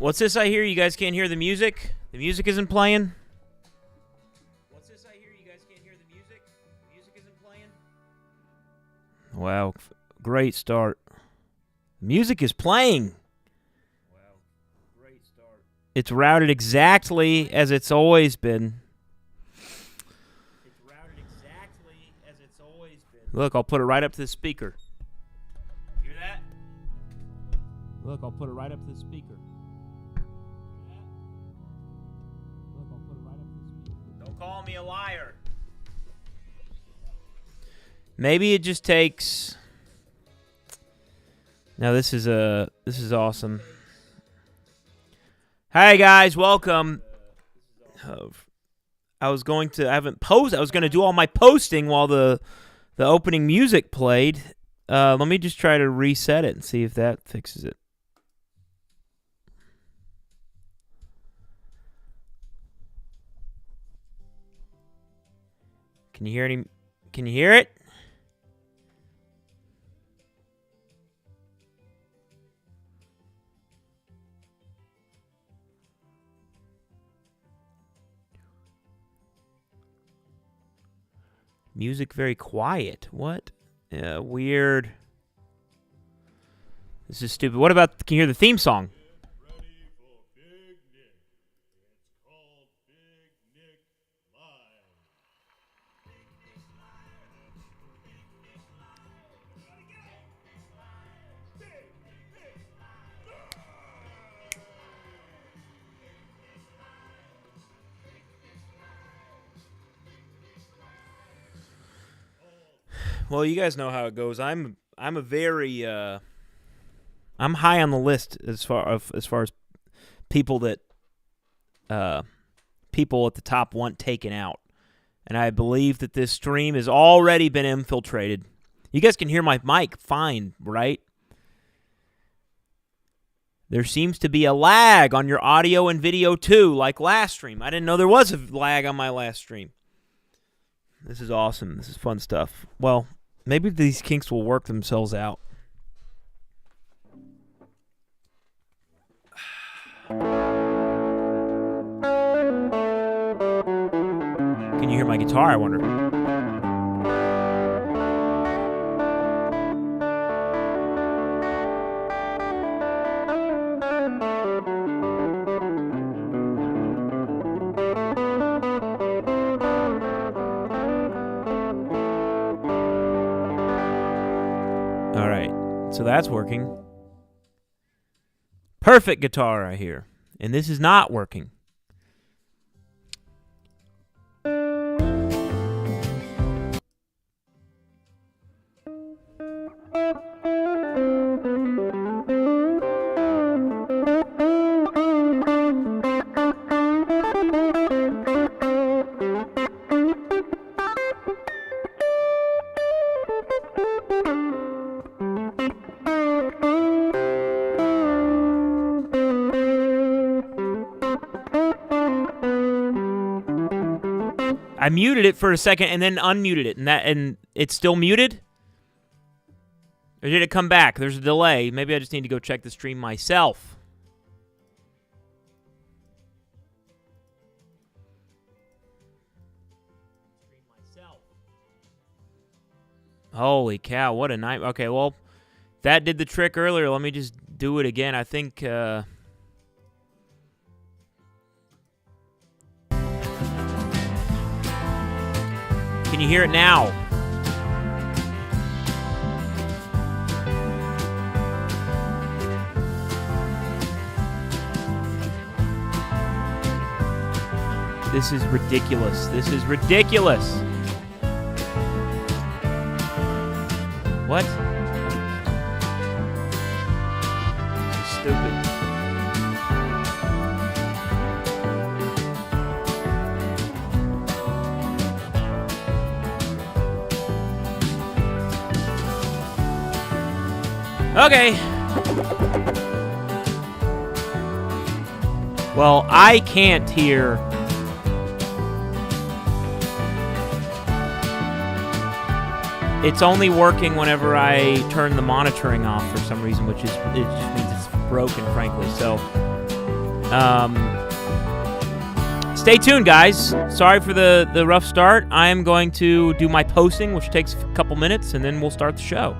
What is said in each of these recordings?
What's this I hear? You guys can't hear the music? The music isn't playing? What's this I hear? You guys can't hear the music? The music isn't playing? Wow, great start. The music is playing. Wow, great start. It's routed exactly as it's always been. It's routed exactly as it's always been. Look, I'll put it right up to the speaker. Hear that? Look, I'll put it right up to the speaker. Don't call me a liar. Maybe it just takes. Now this is awesome. Hey guys, welcome. I was going to do all my posting while the opening music played. Let me just try to reset it and see if that fixes it. Can you hear it? Music very quiet. What? Weird. This is stupid. What about, can you hear the theme song? Well, you guys know how it goes. I'm a very I'm high on the list as far as people that people at the top want taken out. And I believe that this stream has already been infiltrated. You guys can hear my mic fine, right? There seems to be a lag on your audio and video too, like last stream. I didn't know there was a lag on my last stream. This is awesome. This is fun stuff. Well, maybe these kinks will work themselves out. Can you hear my guitar, I wonder? All right, so that's working. Perfect guitar, I hear. And this is not working. I muted it for a second and then unmuted it, and it's still muted? Or did it come back? There's a delay. Maybe I just need to go check the stream myself. Holy cow, what a night. Okay, well, that did the trick earlier. Let me just do it again. I think, Can you hear it now? This is ridiculous. This is ridiculous. What? This is stupid. Okay. Well, I can't hear. It's only working whenever I turn the monitoring off for some reason, which is, it just means it's broken, frankly. So Stay tuned, guys. Sorry for the rough start. I am going to do my posting, which takes a couple minutes, and then we'll start the show.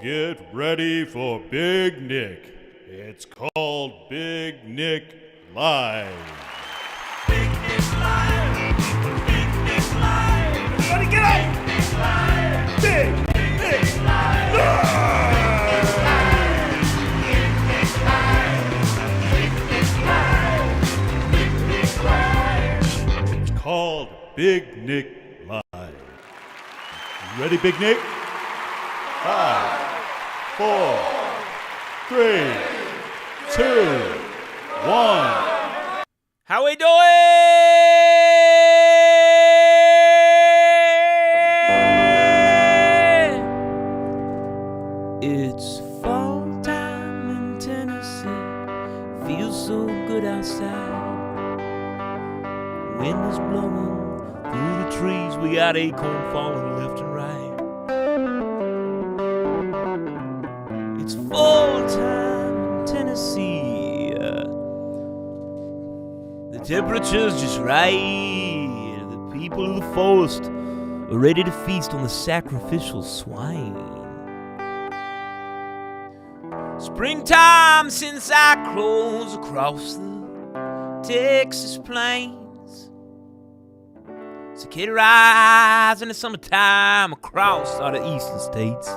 get ready for Big Nick. It's called Big Nick Live. Big Nick Live! Big Nick Live! Everybody get up! Big Nick Live! Big Nick Live! Big Nick Live! Big Nick Live! It's called Big Nick Live. You ready, Big Nick? 5, 4, 3, 2, 1. How we doing? It's fall time in Tennessee. Feels so good outside. Wind is blowing through the trees. We got acorn falling left and right. It's fall time in Tennessee. The temperature's just right. The people of the forest are ready to feast on the sacrificial swine. Springtime since cyclones across the Texas plains. Cicada rise in the summertime across all the eastern states.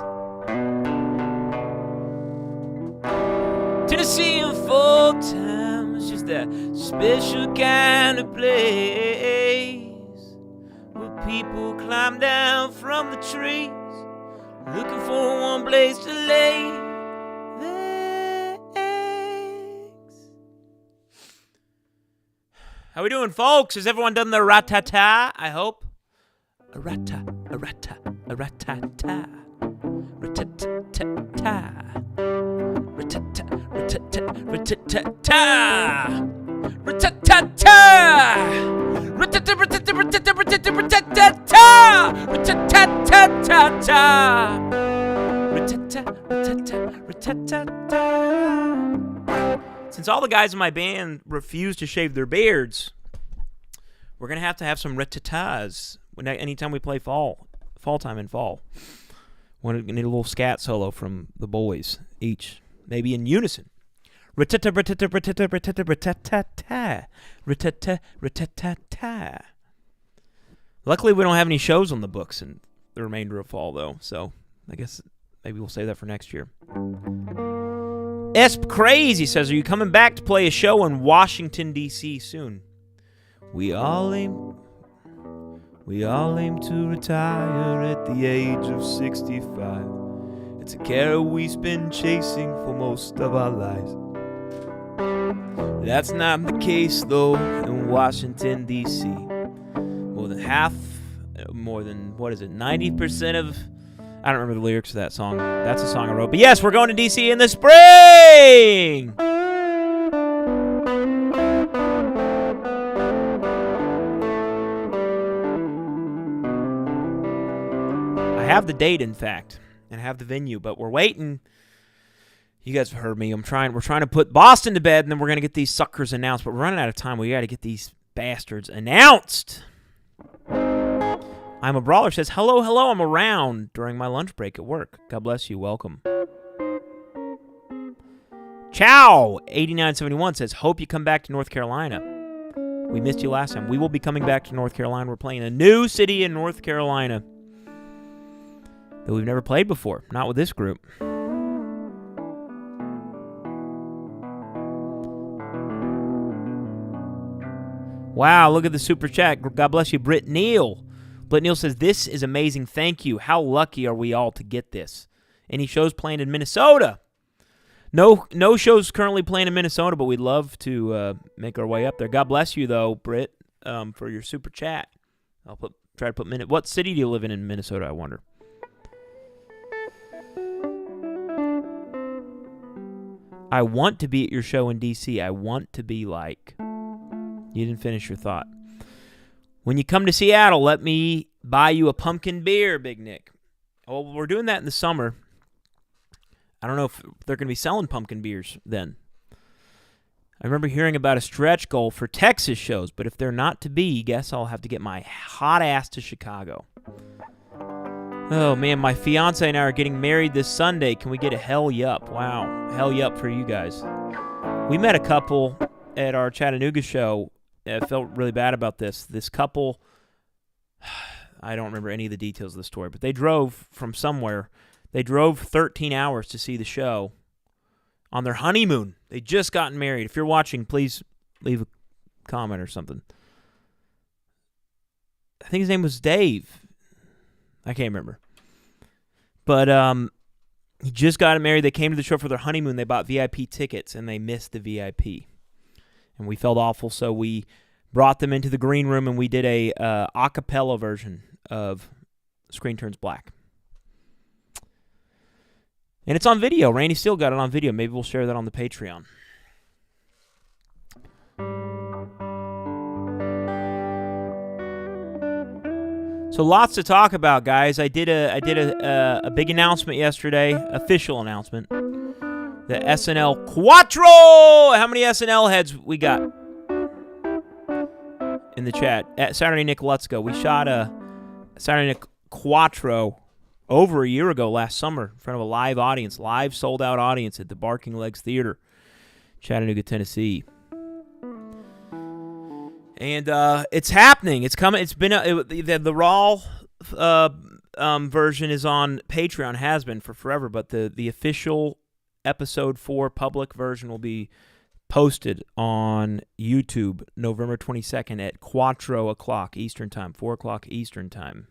Tennessee in fall time is just that special kind of place where people climb down from the trees looking for one place to lay their eggs. How we doing, folks? Has everyone done their rat-ta-ta, I hope? A rat-ta, a rat-ta, a rat-ta-ta. Rat-ta-ta-ta-ta. Rat-ta-ta, rat-ta-ta, rat-ta-ta-ta. Rat-ta-ta-ta. Rat-ta-ta, rat-ta-ta, rat-ta-ta, rat-ta-ta, rat-ta-ta-ta. Rat-ta-ta-ta-ta. Rat-ta-ta, rat-ta-ta, rat-ta-ta-ta. Since all the guys in my band refuse to shave their beards, we're going to have some rat-ta-tas anytime we play fall time in fall. We need a little scat solo from the boys each, maybe in unison. Rat-ta-ta, rat-ta-ta, rat-ta-ta, rat-ta-ta, rat-ta-ta-ta. Rat-ta-ta, rat-ta-ta-ta. Luckily, we don't have any shows on the books in the remainder of fall, though, so I guess maybe we'll save that for next year. Esp Crazy says, are you coming back to play a show in Washington, D.C. soon? We all aim to retire at the age of 65. It's a carrot we've been chasing for most of our lives. That's not the case, though, in Washington, D.C. More than 90% of... I don't remember the lyrics of that song. That's a song I wrote. But yes, we're going to D.C. in the spring! I have the date, in fact, and have the venue, but we're waiting. You guys have heard me. We're trying to put Boston to bed, and then we're going to get these suckers announced. But we're running out of time. We got to get these bastards announced. I'm a Brawler says, hello, I'm around during my lunch break at work. God bless you. Welcome. Chow 8971 says, hope you come back to North Carolina. We missed you last time. We will be coming back to North Carolina. We're playing a new city in North Carolina that we've never played before. Not with this group. Wow, look at the super chat. God bless you, Britt Neal. Britt Neal says, this is amazing. Thank you. How lucky are we all to get this? Any shows playing in Minnesota? No shows currently playing in Minnesota, but we'd love to make our way up there. God bless you, though, Britt, for your super chat. I'll try to put minute. What city do you live in Minnesota, I wonder? I want to be at your show in D.C. I want to be like... You didn't finish your thought. When you come to Seattle, let me buy you a pumpkin beer, Big Nick. Well, we're doing that in the summer. I don't know if they're going to be selling pumpkin beers then. I remember hearing about a stretch goal for Texas shows, but if they're not to be, guess I'll have to get my hot ass to Chicago. Oh, man, my fiance and I are getting married this Sunday. Can we get a hell yup? Wow, hell yup for you guys. We met a couple at our Chattanooga show. I felt really bad about this. This couple, I don't remember any of the details of the story, but they drove from somewhere. They drove 13 hours to see the show on their honeymoon. They just gotten married. If you're watching, please leave a comment or something. I think his name was Dave. I can't remember. But he just got married. They came to the show for their honeymoon. They bought VIP tickets, and they missed the VIP. And we felt awful, so we brought them into the green room, and we did a cappella version of Screen Turns Black. And it's on video. Randy Steele got it on video. Maybe we'll share that on the Patreon. So lots to talk about, guys. I did a big announcement yesterday, official announcement. The SNL Quattro. How many SNL heads we got in the chat? At Saturday Nick Let's Go. We shot a Saturday Nick Quattro over a year ago, last summer, in front of a live audience, live sold-out audience at the Barking Legs Theater, Chattanooga, Tennessee. And it's happening. It's coming. It's been the raw version is on Patreon. Has been for forever, but the official episode 4 public version will be posted on YouTube November 22nd at 4 o'clock Eastern Time, 4 o'clock Eastern Time.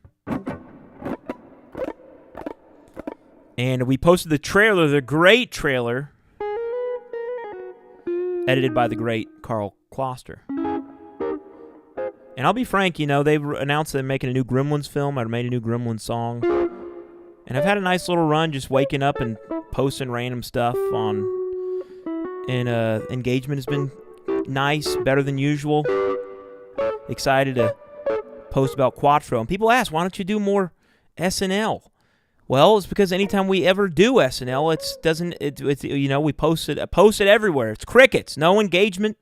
And we posted the trailer, the great trailer, edited by the great Carl Kloster. And I'll be frank, you know, they've announced they're making a new Gremlins film. I made a new Gremlins song. And I've had a nice little run just waking up and posting random stuff on. And engagement has been nice, better than usual. Excited to post about Quattro. And people ask, why don't you do more SNL? Well, it's because anytime we ever do SNL, we post it everywhere. It's crickets, no engagement.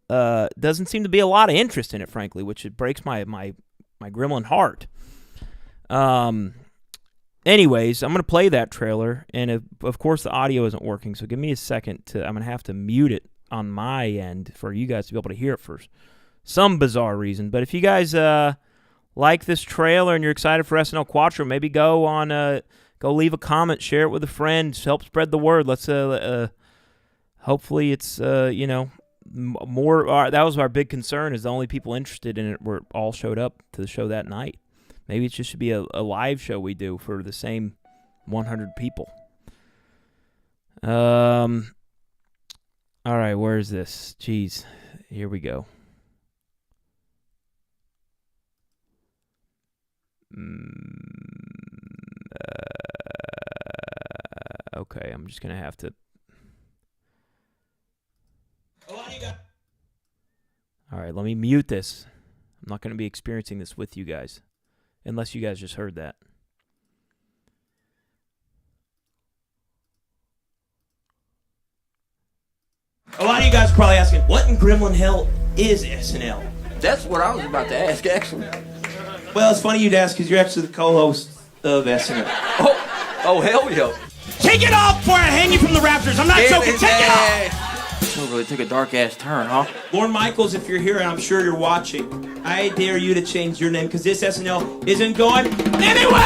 Doesn't seem to be a lot of interest in it, frankly, which it breaks my gremlin heart. Anyways, I'm going to play that trailer, and of course the audio isn't working, so give me a second. I'm going to have to mute it on my end for you guys to be able to hear it for some bizarre reason. But if you guys like this trailer and you're excited for SNL Quattro, maybe go leave a comment, share it with a friend, help spread the word. Let's hopefully it's more. That was our big concern, is the only people interested in it were all showed up to the show that night. Maybe it just should be a live show we do for the same 100 people. All right, where is this? Jeez, here we go. Okay, I'm just gonna have to. All right, let me mute this. I'm not going to be experiencing this with you guys, unless you guys just heard that. A lot of you guys are probably asking, what in Gremlin hell is SNL? That's what I was about to ask, actually. Well, it's funny you'd ask, because you're actually the co-host of SNL. Oh, hell yeah. Take it off before I hang you from the rafters. I'm not joking. Take it off. It really took a dark-ass turn, huh? Lorne Michaels, if you're here, and I'm sure you're watching, I dare you to change your name, because this SNL isn't going anywhere!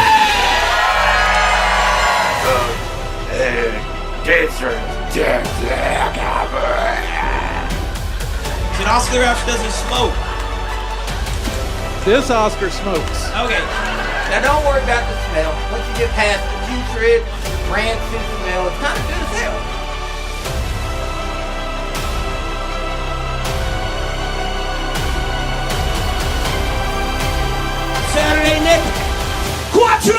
An Oscar Roush doesn't smoke. This Oscar smokes. Okay. Now, don't worry about the smell. Once you get past the putrid, rancid smell, it's kind of good as hell. Saturday Nick Quattro!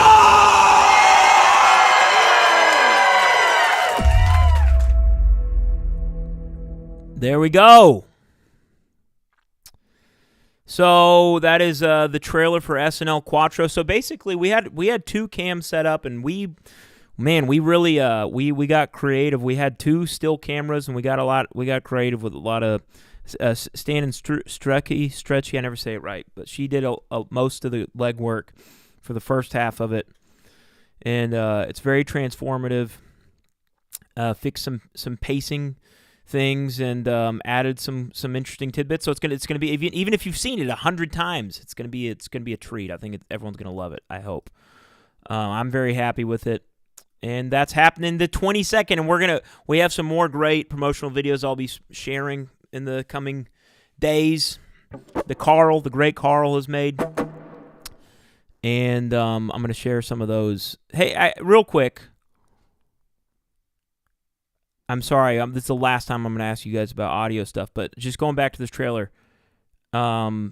There we go. So that is the trailer for SNL Quattro. So basically, we had two cams set up, and we really we got creative. We had two still cameras, and we got creative with a lot of Stan and Stretchy. I never say it right, but she did most of the legwork for the first half of it, and it's very transformative. Fixed some pacing things and added some interesting tidbits. So it's gonna be, even if you've seen it 100 times, it's gonna be a treat. I think everyone's gonna love it. I hope. I'm very happy with it, and that's happening the 22nd. And we have some more great promotional videos I'll be sharing in the coming days. The great Carl has made, and I'm gonna share some of those. Hey, real quick. I'm sorry, this is the last time I'm going to ask you guys about audio stuff, but just going back to this trailer. A lot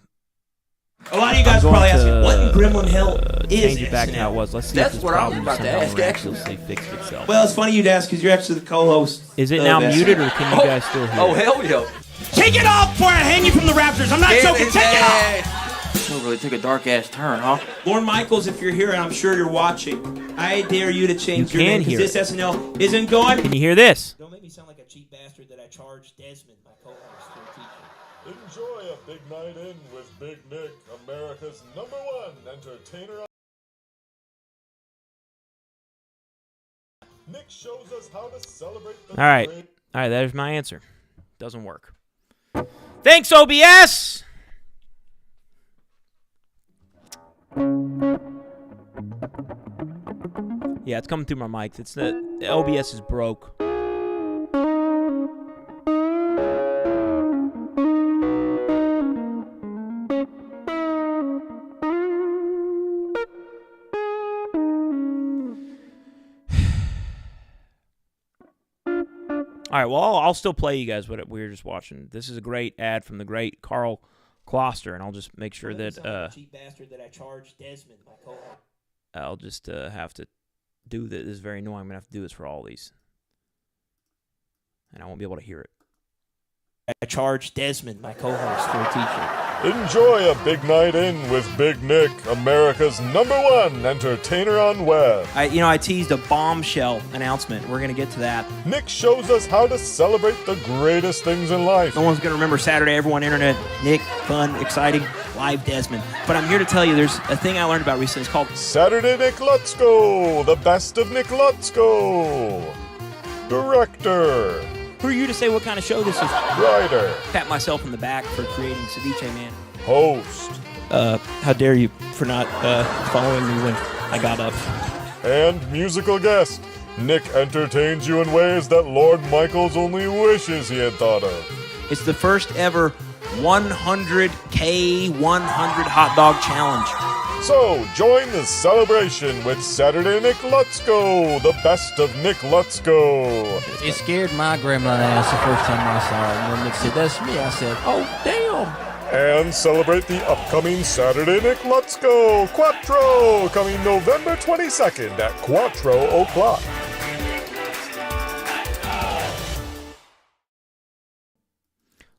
of you guys are probably asking, what in Gremlin Hell is change it back to SNL? how it was. Let's see That's if this what I was problem about to somehow ask, actually. miraculously fixed itself. Well, it's funny you'd ask because you're actually the co-host. Is it of now SNL. muted, or can you guys still hear Oh, it? hell yeah. Take it off before I hang you from the rafters. I'm not joking. Take it off. It really took a dark ass turn, huh? Lorne Michaels, if you're here, and I'm sure you're watching, I dare you to change You your can name hear because this SNL isn't going. Can you hear this? Don't make me sound like a cheap bastard that I charged Desmond, my co-host, for a teacher. Enjoy a big night in with Big Nick, America's #1 entertainer. Nick shows us how to celebrate the All right. great. All right, there's my answer. Doesn't work. Thanks, OBS! Yeah, it's coming through my mic. The OBS is broke. All right, well, I'll still play you guys what we were just watching. This is a great ad from the great Carl Kloster, and I'll just make sure that cheap bastard that I charged Desmond, my co-host. I'll just have to do this. This is very annoying. I'm going to have to do this for all these, and I won't be able to hear it. I charged Desmond, my co-host, for a teacher. Enjoy a big night in with Big Nick, America's #1 entertainer on web. I teased a bombshell announcement. We're gonna get to that. Nick shows us how to celebrate the greatest things in life. No one's gonna remember Saturday, everyone internet. Nick, fun, exciting, live Desmond. But I'm here to tell you, there's a thing I learned about recently. It's called Saturday Nick Lutzko, the best of Nick Lutzko. Director, Who are you to say what kind of show this is? writer, Pat myself on the back for creating Ceviche Man. host, How dare you for not following me when I got up? and musical guest. Nick entertains you in ways that Lord Michaels only wishes he had thought of. It's the first ever 100K 100 hot dog challenge. So, join the celebration with Saturday Nick Lutzko, the best of Nick Lutzko. It scared my gremlin ass the first time I saw it. And when Nick said, "That's me," I said, "Oh, damn." And celebrate the upcoming Saturday Nick Lutzko Quattro, coming November 22nd at Quattro o'clock.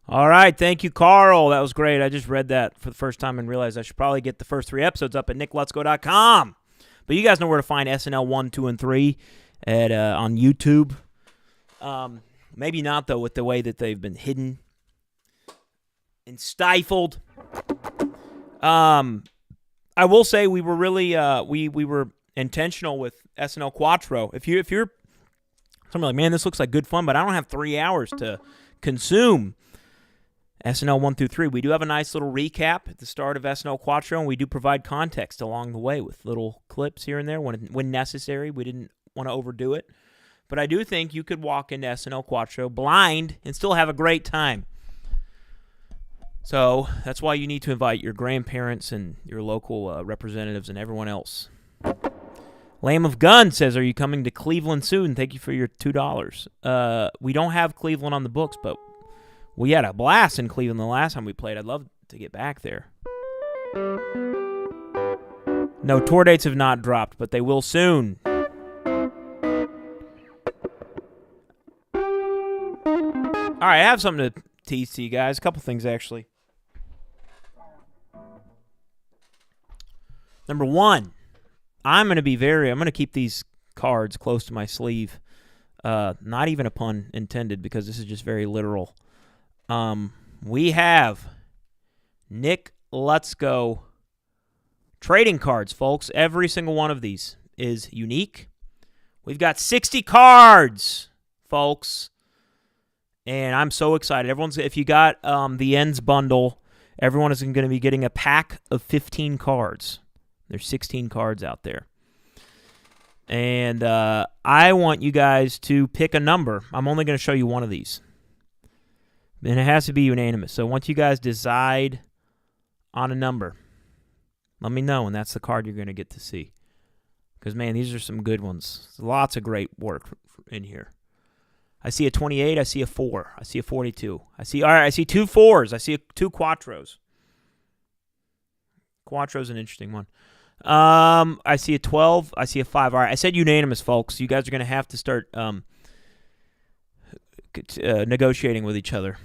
All right, thank you, Carl. That was great. I just read that for the first time and realized I should probably get the first 3 episodes up at nicklutzko.com. But you guys know where to find SNL 1, 2, and 3 on YouTube. Maybe not, though, with the way that they've been hidden and stifled. I will say we were really we were intentional with SNL Quattro. If you're somebody like, man, this looks like good fun, but I don't have 3 hours to consume SNL 1 through 3. We do have a nice little recap at the start of SNL Quattro, and we do provide context along the way with little clips here and there when necessary. We didn't want to overdo it. But I do think you could walk into SNL Quattro blind and still have a great time. So that's why you need to invite your grandparents and your local representatives and everyone else. Lamb of Gun says, are you coming to Cleveland soon? Thank you for your $2. We don't have Cleveland on the books, but we had a blast in Cleveland the last time we played. I'd love to get back there. No, tour dates have not dropped, but they will soon. All right, I have something to tease to you guys. A couple things, actually. Number one, I'm going to keep these cards close to my sleeve. Not even a pun intended, because this is just very literal. We have Nick Lutzko Trading cards, folks. Every single one of these is unique. We've got 60 cards, folks. And I'm so excited. If you got the Ends bundle, everyone is going to be getting a pack of 15 cards. There's 16 cards out there. And I want you guys to pick a number. I'm only going to show you one of these. And it has to be unanimous. So once you guys decide on a number, let me know, and that's the card you're going to get to see. Because, man, these are some good ones. Lots of great work in here. I see a 28. I see a 4. I see a 42. I see two 4s. I see two Quattros. Quattro's an interesting one. I see a 12. I see a 5. All right, I said unanimous, folks. You guys are going to have to start negotiating with each other.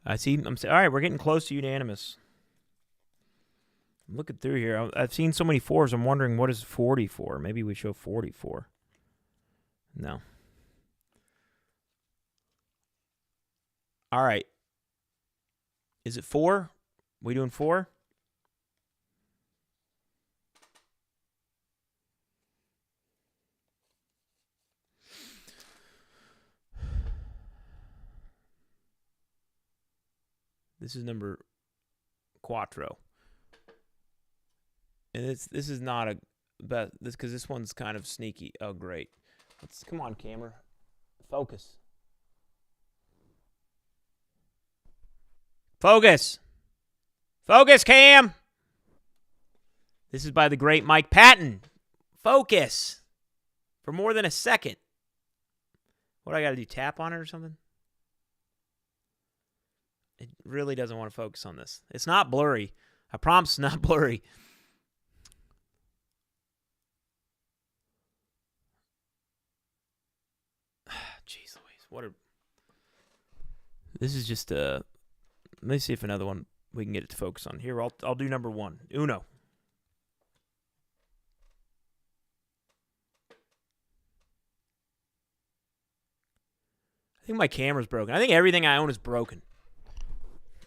All right, we're getting close to unanimous. I'm looking through here. I've seen so many 4s. I'm wondering what is 44. Maybe we show 44. No. All right. Is it 4? We doing 4? This is number Quattro. And this is not a bet because this one's kind of sneaky. Oh, great. Come on, camera. Focus. Focus. Focus, Cam. This is by the great Mike Patton. Focus. For more than a second. What do I got to do? Tap on it or something? It really doesn't want to focus on this. It's not blurry. I promise it's not blurry. Jeez Louise. This is just let me see if another one we can get it to focus on. Here, I'll do number 1. Uno. I think my camera's broken. I think everything I own is broken.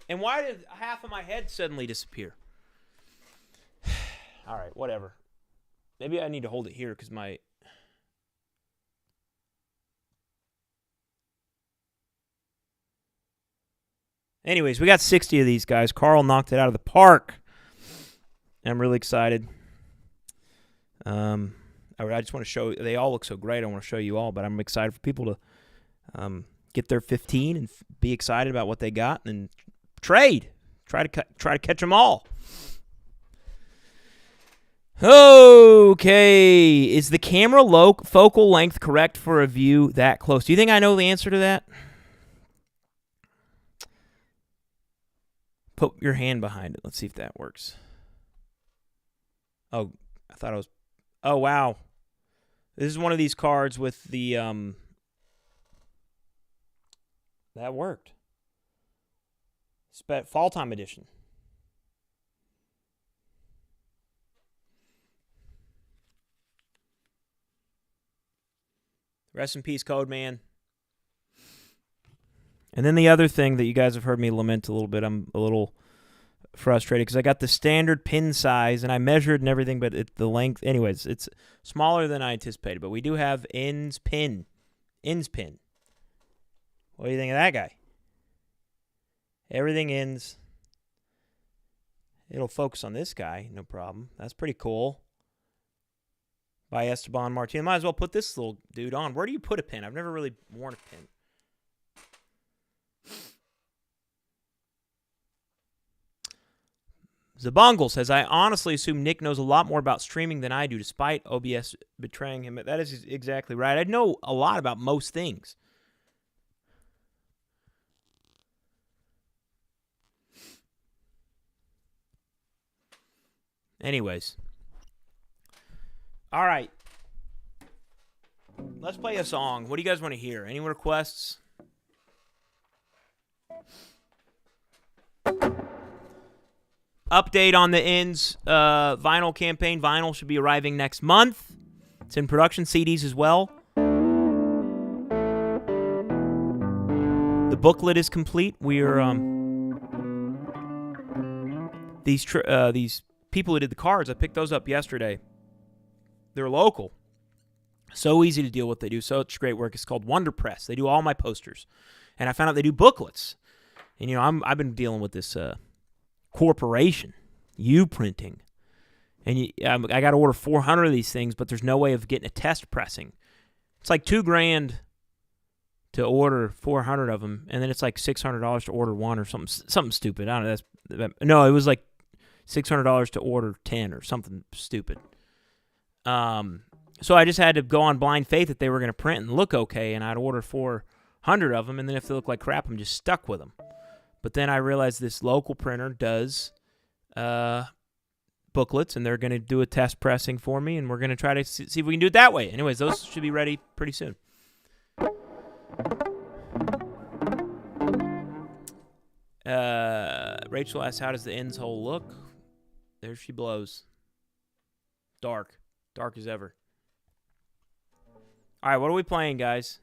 And why did half of my head suddenly disappear? All right, whatever. Maybe I need to hold it here because my... Anyways, we got 60 of these guys. Carl knocked it out of the park. I'm really excited. I just want to show... They all look so great. I want to show you all, but I'm excited for people to get their 15 and be excited about what they got and trade. Try to catch them all. Okay. Is the camera focal length correct for a view that close? Do you think I know the answer to that? Put your hand behind it. Let's see if that works. Oh, I thought it was... Oh, wow. This is one of these cards with the... That worked. Fall Time Edition. Rest in peace, Code Man. And then the other thing that you guys have heard me lament a little bit, I'm a little frustrated because I got the standard pin size and I measured and everything, but the length, anyways, it's smaller than I anticipated. But we do have ends pin. What do you think of that guy? Everything ends. It'll focus on this guy, no problem. That's pretty cool. By Esteban Martinez. Might as well put this little dude on. Where do you put a pin? I've never really worn a pin. Zabongle says, I honestly assume Nick knows a lot more about streaming than I do, despite OBS betraying him. That is exactly right. I know a lot about most things. Anyways. All right. Let's play a song. What do you guys want to hear? Any requests? update on the Ends vinyl campaign. Vinyl should be arriving next month. It's in production. CDs as well. The booklet is complete. We're these people who did the cards. I picked those up yesterday. They're local. So easy to deal with. They do such great work. It's called Wonder Press. They do all my posters, and I found out they do booklets. And you know, I've been dealing with this corporation, U-Printing, and I got to order 400 of these things, but there's no way of getting a test pressing. It's like $2,000 to order 400 of them, and then it's like $600 to order one or something stupid. I don't know. No, it was like $600 to order 10 or something stupid. So I just had to go on blind faith that they were going to print and look okay, and I'd order 400 of them, and then if they look like crap, I'm just stuck with them. But then I realized this local printer does booklets, and they're going to do a test pressing for me, and we're going to try to see if we can do it that way. Anyways, those should be ready pretty soon. Rachel asks, how does the Ends hole look? There she blows. Dark. Dark as ever. All right, what are we playing, guys?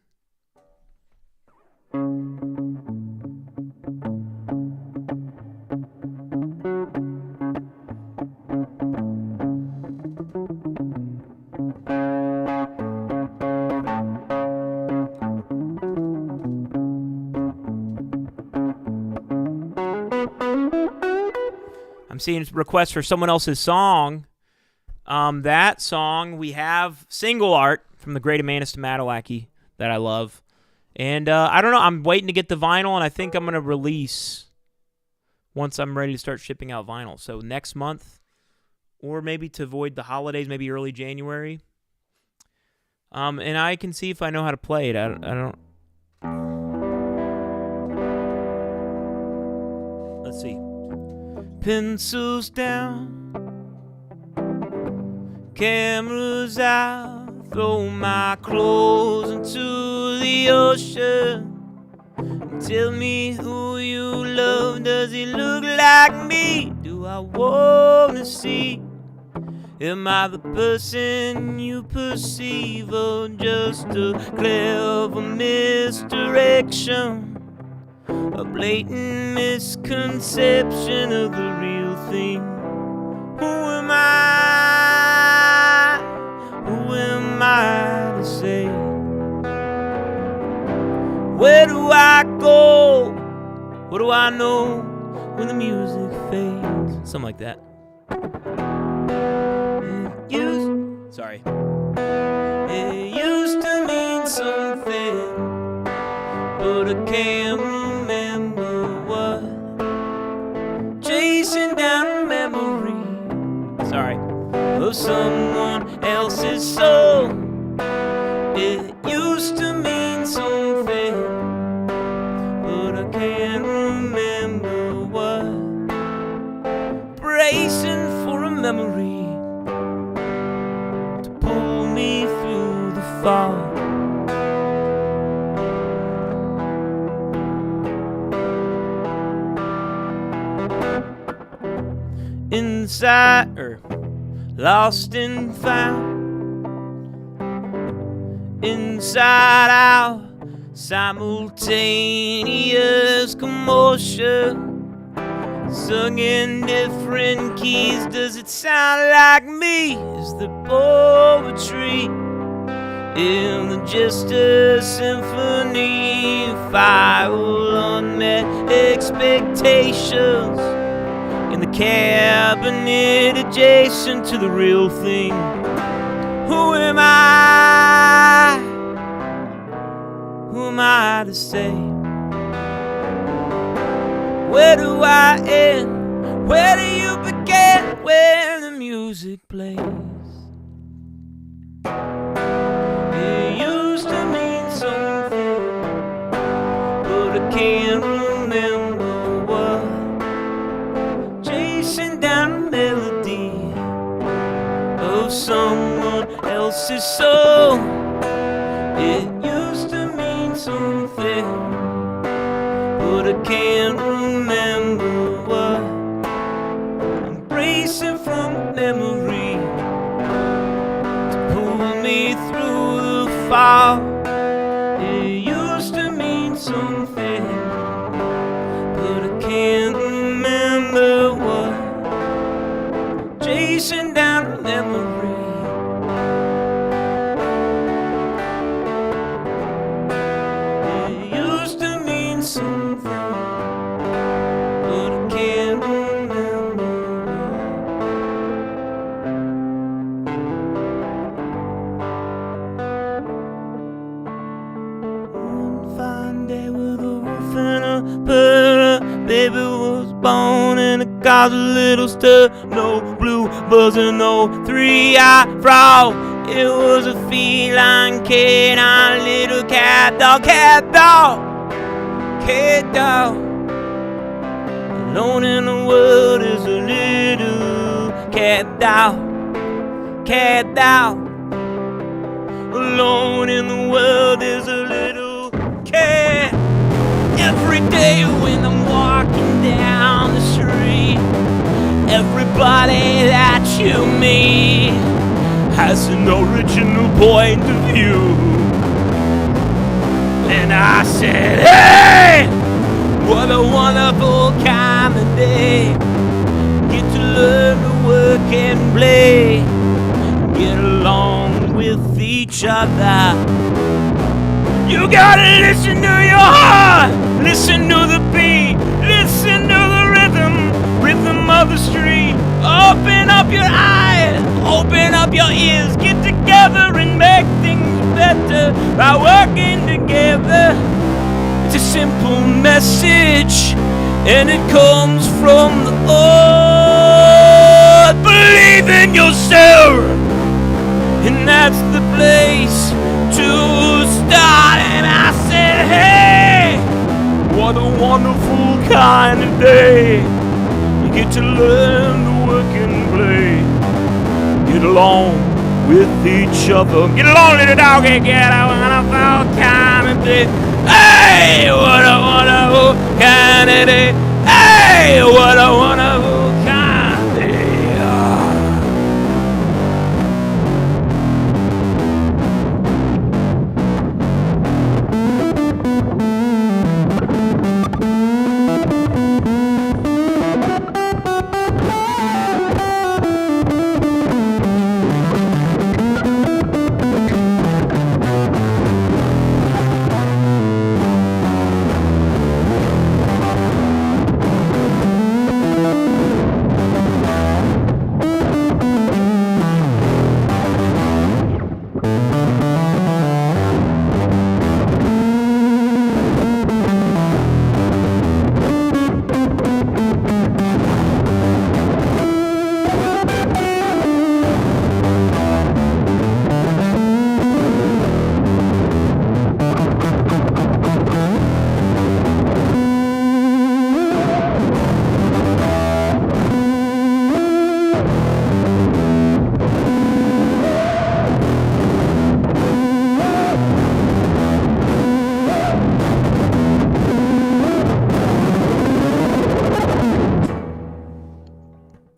I'm seeing requests for someone else's song. That song, we have single art from the great Amanda Stamatolaki that I love. And I don't know, I'm waiting to get the vinyl, and I think I'm going to release once I'm ready to start shipping out vinyl. So next month, or maybe to avoid the holidays, maybe early January. And I can see if I know how to play it. I don't. Let's see. Pencils down. Cameras out, throw my clothes into the ocean. Tell me who you love, does he look like me? Do I wanna see? Am I the person you perceive, or just a clever misdirection? A blatant misconception of the real thing. Who am I? Who am I to say? Where do I go? What do I know when the music fades? Something like that. It used to mean something, but I can't remember what. Chasing down a memory. Of someone else's soul. It used to mean something, but I can't remember what. Bracing for a memory to pull me through the fog. Inside lost and found, inside out, simultaneous commotion, sung in different keys. Does it sound like me? Is the poetry in the Jester Symphony? File unmet expectations in the cabinet adjacent to the real thing. Who am I? Who am I to say? Where do I end? Where do you begin when the music plays? It used to mean something, but I can't remember what. Chasing down a melody of someone else's soul. It used to mean something, but I can't remember what. and it caused a little stir. No blue buzzer, no three-eyed frog. It was a feline, canine, little cat dog, cat dog, cat dog. Alone in the world is a little cat dog, cat dog. Alone in the world is a little cat. Every day when I'm walking down the street, everybody that you meet has an original point of view. And I said, hey, what a wonderful kind of day. Get to learn to work and play, get along with each other. You gotta listen to your heart, listen to the beat, listen to the rhythm of the street. Open up your eyes, open up your ears, get together and make things better by working together. It's a simple message, and it comes from the Lord. Believe in yourself, and that's the place to start. And I said, hey, what a wonderful kind of day. You get to learn to work and play, get along with each other. Get along, little doggy, get a wonderful kind of day. Hey, what a wonderful kind of day. Hey, what a wonderful kind of day.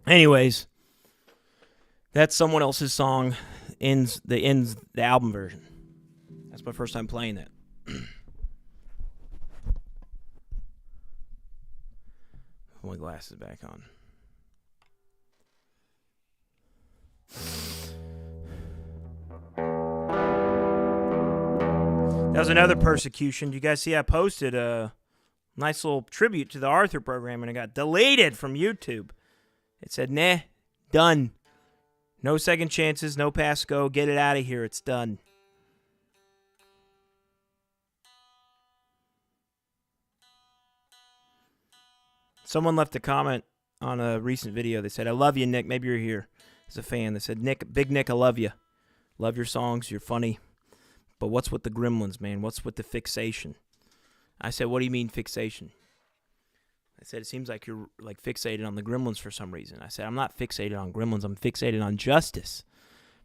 Anyways, that's someone else's song. Ends the album version. That's my first time playing that. Put my glasses back on. That was another persecution. You guys see I posted a nice little tribute to the Arthur program, and it got deleted from YouTube. It said, nah, done. No second chances, no pass go. Get it out of here. It's done. Someone left a comment on a recent video. They said, I love you, Nick. Maybe you're here as a fan. They said, Nick, Big Nick, I love you. Love your songs. You're funny. But what's with the gremlins, man? What's with the fixation? I said, what do you mean fixation? I said, it seems like you're like fixated on the gremlins for some reason. I said, I'm not fixated on gremlins. I'm fixated on justice.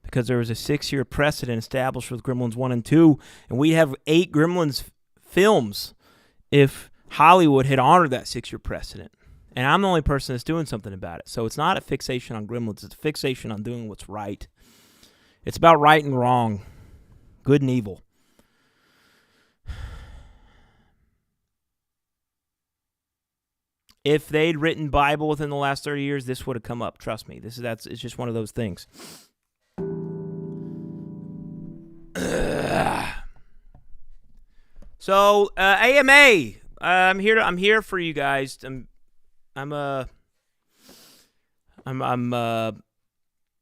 Because there was a 6-year precedent established with Gremlins 1 and 2, and we'd have 8 Gremlins films if Hollywood had honored that 6-year precedent. And I'm the only person that's doing something about it. So it's not a fixation on gremlins. It's a fixation on doing what's right. It's about right and wrong, good and evil. If they'd written Bible within the last 30 years, this would have come up. Trust me. It's just one of those things. So, AMA. I'm here for you guys. I'm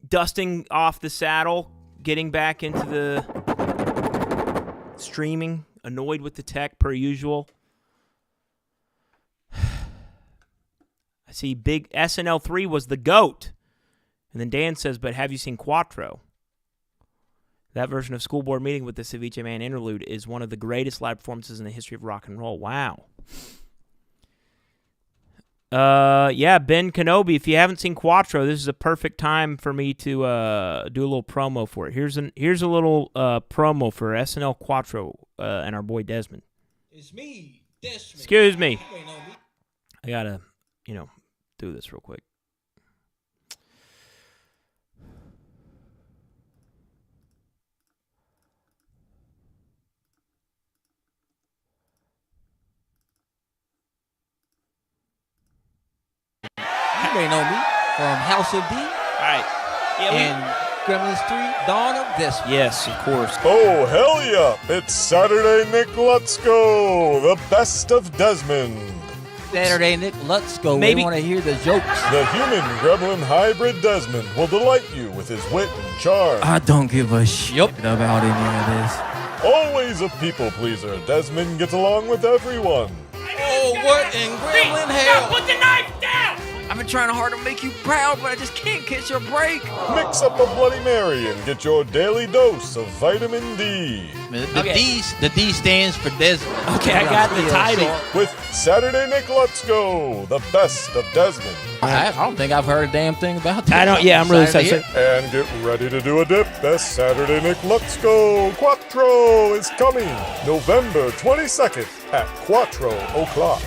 dusting off the saddle, getting back into the streaming, annoyed with the tech per usual. I see big SNL 3 was the GOAT. And then Dan says, but have you seen Quattro? That version of School Board Meeting with the Ceviche Man interlude is one of the greatest live performances in the history of rock and roll. Wow. Yeah, Ben Kenobi, if you haven't seen Quattro, this is a perfect time for me to do a little promo for it. Here's a little promo for SNL Quattro and our boy Desmond. It's me, Desmond. Excuse me. I gotta, do this real quick. You may know me from House of D All right. Yeah, and Gremlins 3, Dawn of Destiny. yes, of course. Oh, hell yeah! It's Saturday Nick Let's Go! The best of Desmond. Saturday, Nick, let's go. Maybe- We want to hear the jokes. The human gremlin hybrid Desmond will delight you with his wit and charm. I don't give a shit about any of this. Always a people pleaser, Desmond gets along with everyone. Oh, what in Gremlin hell? Put the knife down! I've been trying hard to make you proud, but I just can't catch a break. Mix up a Bloody Mary and get your daily dose of vitamin D. The D stands for Desmond. Okay, I got the title. With Saturday Nick Let's Go, the best of Desmond. I don't think I've heard a damn thing about this. I don't. Yeah, I'm really Excited to excited. And get ready to do a dip. Best Saturday Nick Let's Go Quattro is coming November 22nd at Quattro o'clock.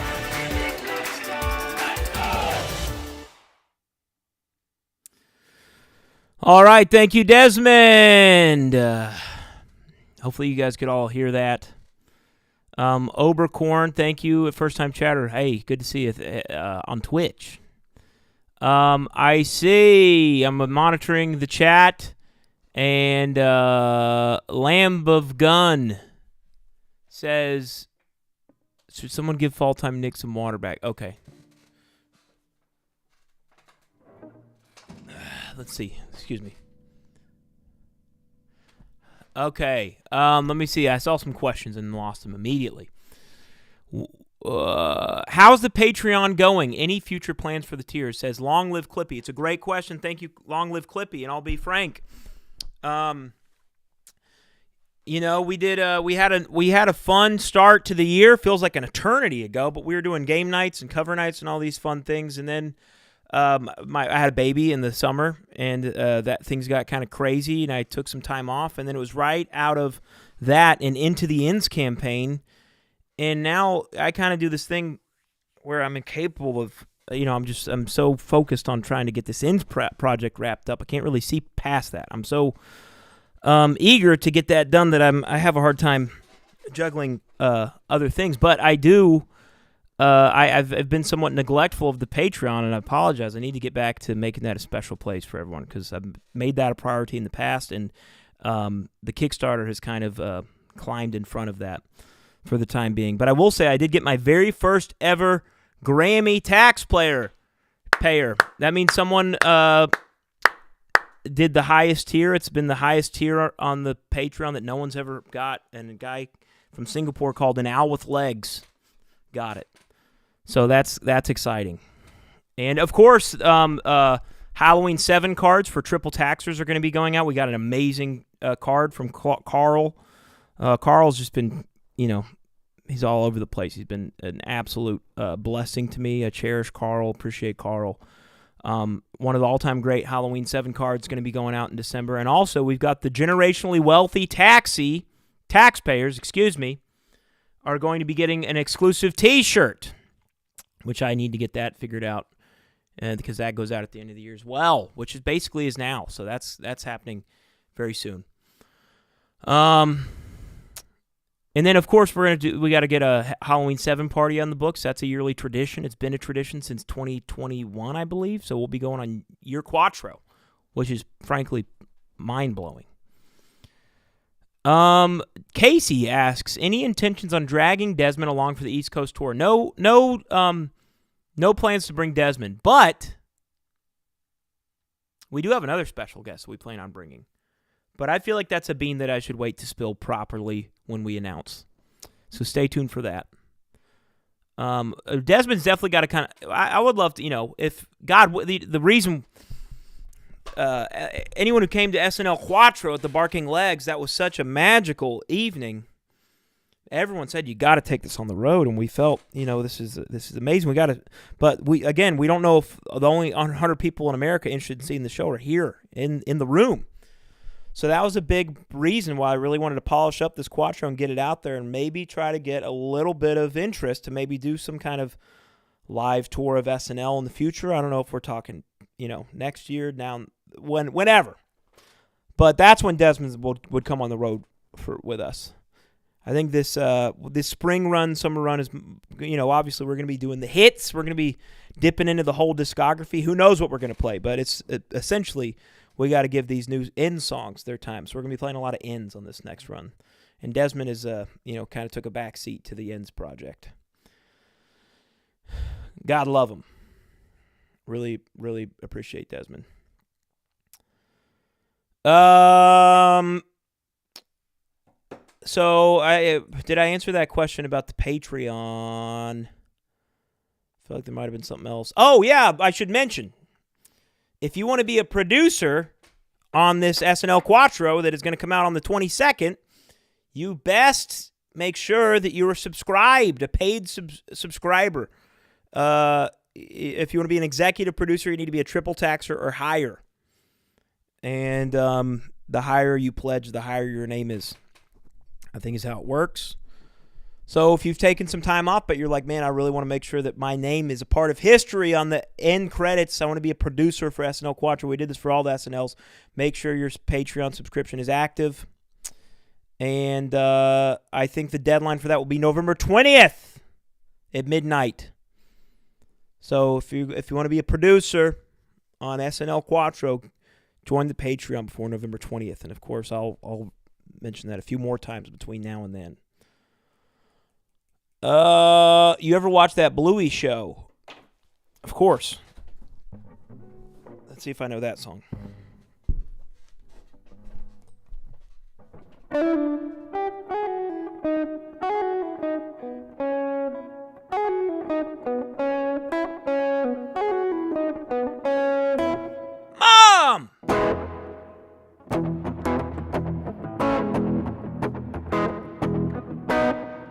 All right, thank you, Desmond. Hopefully you guys could all hear that. Oberkorn, thank you. First time chatter. Hey, good to see you on Twitch. I see. I'm monitoring the chat. And Lamb of Gun says, should someone give Fall Time Nick some water back? Okay. Let's see. Excuse me. Okay. Let me see. I saw some questions and lost them immediately. How's the Patreon going? Any future plans for the tiers? Says Long Live Clippy. It's a great question. Thank you, Long Live Clippy. And I'll be frank. We had a fun start to the year. Feels like an eternity ago, but we were doing game nights and cover nights and all these fun things. And then I had a baby in the summer, and that things got kind of crazy, and I took some time off. And then it was right out of that and into the Ends campaign. And now I kind of do this thing where I'm incapable of, I'm so focused on trying to get this Ends project wrapped up. I can't really see past that. I'm so eager to get that done that I have a hard time juggling other things. But I do. I've been somewhat neglectful of the Patreon, and I apologize. I need to get back to making that a special place for everyone because I've made that a priority in the past, and the Kickstarter has kind of climbed in front of that for the time being. But I will say I did get my very first ever Grammy taxpayer payer. That means someone did the highest tier. It's been the highest tier on the Patreon that no one's ever got, and a guy from Singapore called An Owl with Legs got it. So that's exciting. And, of course, Halloween 7 cards for Triple Taxers are going to be going out. We got an amazing card from Carl. Carl's just been, he's all over the place. He's been an absolute blessing to me. I cherish Carl, appreciate Carl. One of the all-time great Halloween 7 cards going to be going out in December. And also, we've got the generationally wealthy taxpayers, are going to be getting an exclusive T-shirt, which I need to get that figured out because that goes out at the end of the year as well, which is basically is now. So that's happening very soon. And then, of course, we got to get a Halloween 7 party on the books. That's a yearly tradition. It's been a tradition since 2021, I believe. So we'll be going on year Quattro, which is, frankly, mind-blowing. Casey asks, any intentions on dragging Desmond along for the East Coast tour? No plans to bring Desmond, but we do have another special guest we plan on bringing. But I feel like that's a bean that I should wait to spill properly when we announce. So stay tuned for that. Desmond's definitely got to kind of. I would love to, if God, the reason. Anyone who came to SNL Quattro at the Barking Legs, that was such a magical evening. Everyone said you got to take this on the road, and we felt, this is amazing. We got to, but we don't know if the only 100 people in America interested in seeing the show are here in the room. So that was a big reason why I really wanted to polish up this Quattro and get it out there, and maybe try to get a little bit of interest to maybe do some kind of live tour of SNL in the future. I don't know if we're talking, next year, whenever. But that's when Desmond would come on the road with us. I think this spring run, summer run is, obviously we're going to be doing the hits. We're going to be dipping into the whole discography. Who knows what we're going to play? But it's essentially we got to give these new end songs their time. So we're going to be playing a lot of ends on this next run. And Desmond is, kind of took a back seat to the ends project. God love him. Really, really appreciate Desmond. So did I answer that question about the Patreon? I feel like there might have been something else. Oh, yeah, I should mention. If you want to be a producer on this SNL Quattro that is going to come out on the 22nd, you best make sure that you are subscribed, a paid subscriber. If you want to be an executive producer, you need to be a triple taxer or higher. And the higher you pledge, the higher your name is. I think is how it works. So if you've taken some time off, but you're like, man, I really want to make sure that my name is a part of history on the end credits. I want to be a producer for SNL Quattro. We did this for all the SNLs. Make sure your Patreon subscription is active. And I think the deadline for that will be November 20th at midnight. So if you want to be a producer on SNL Quattro, join the Patreon before November 20th. And, of course, I'll mention that a few more times between now and then. You ever watch that Bluey show? Of course. Let's see if I know that song. Mom!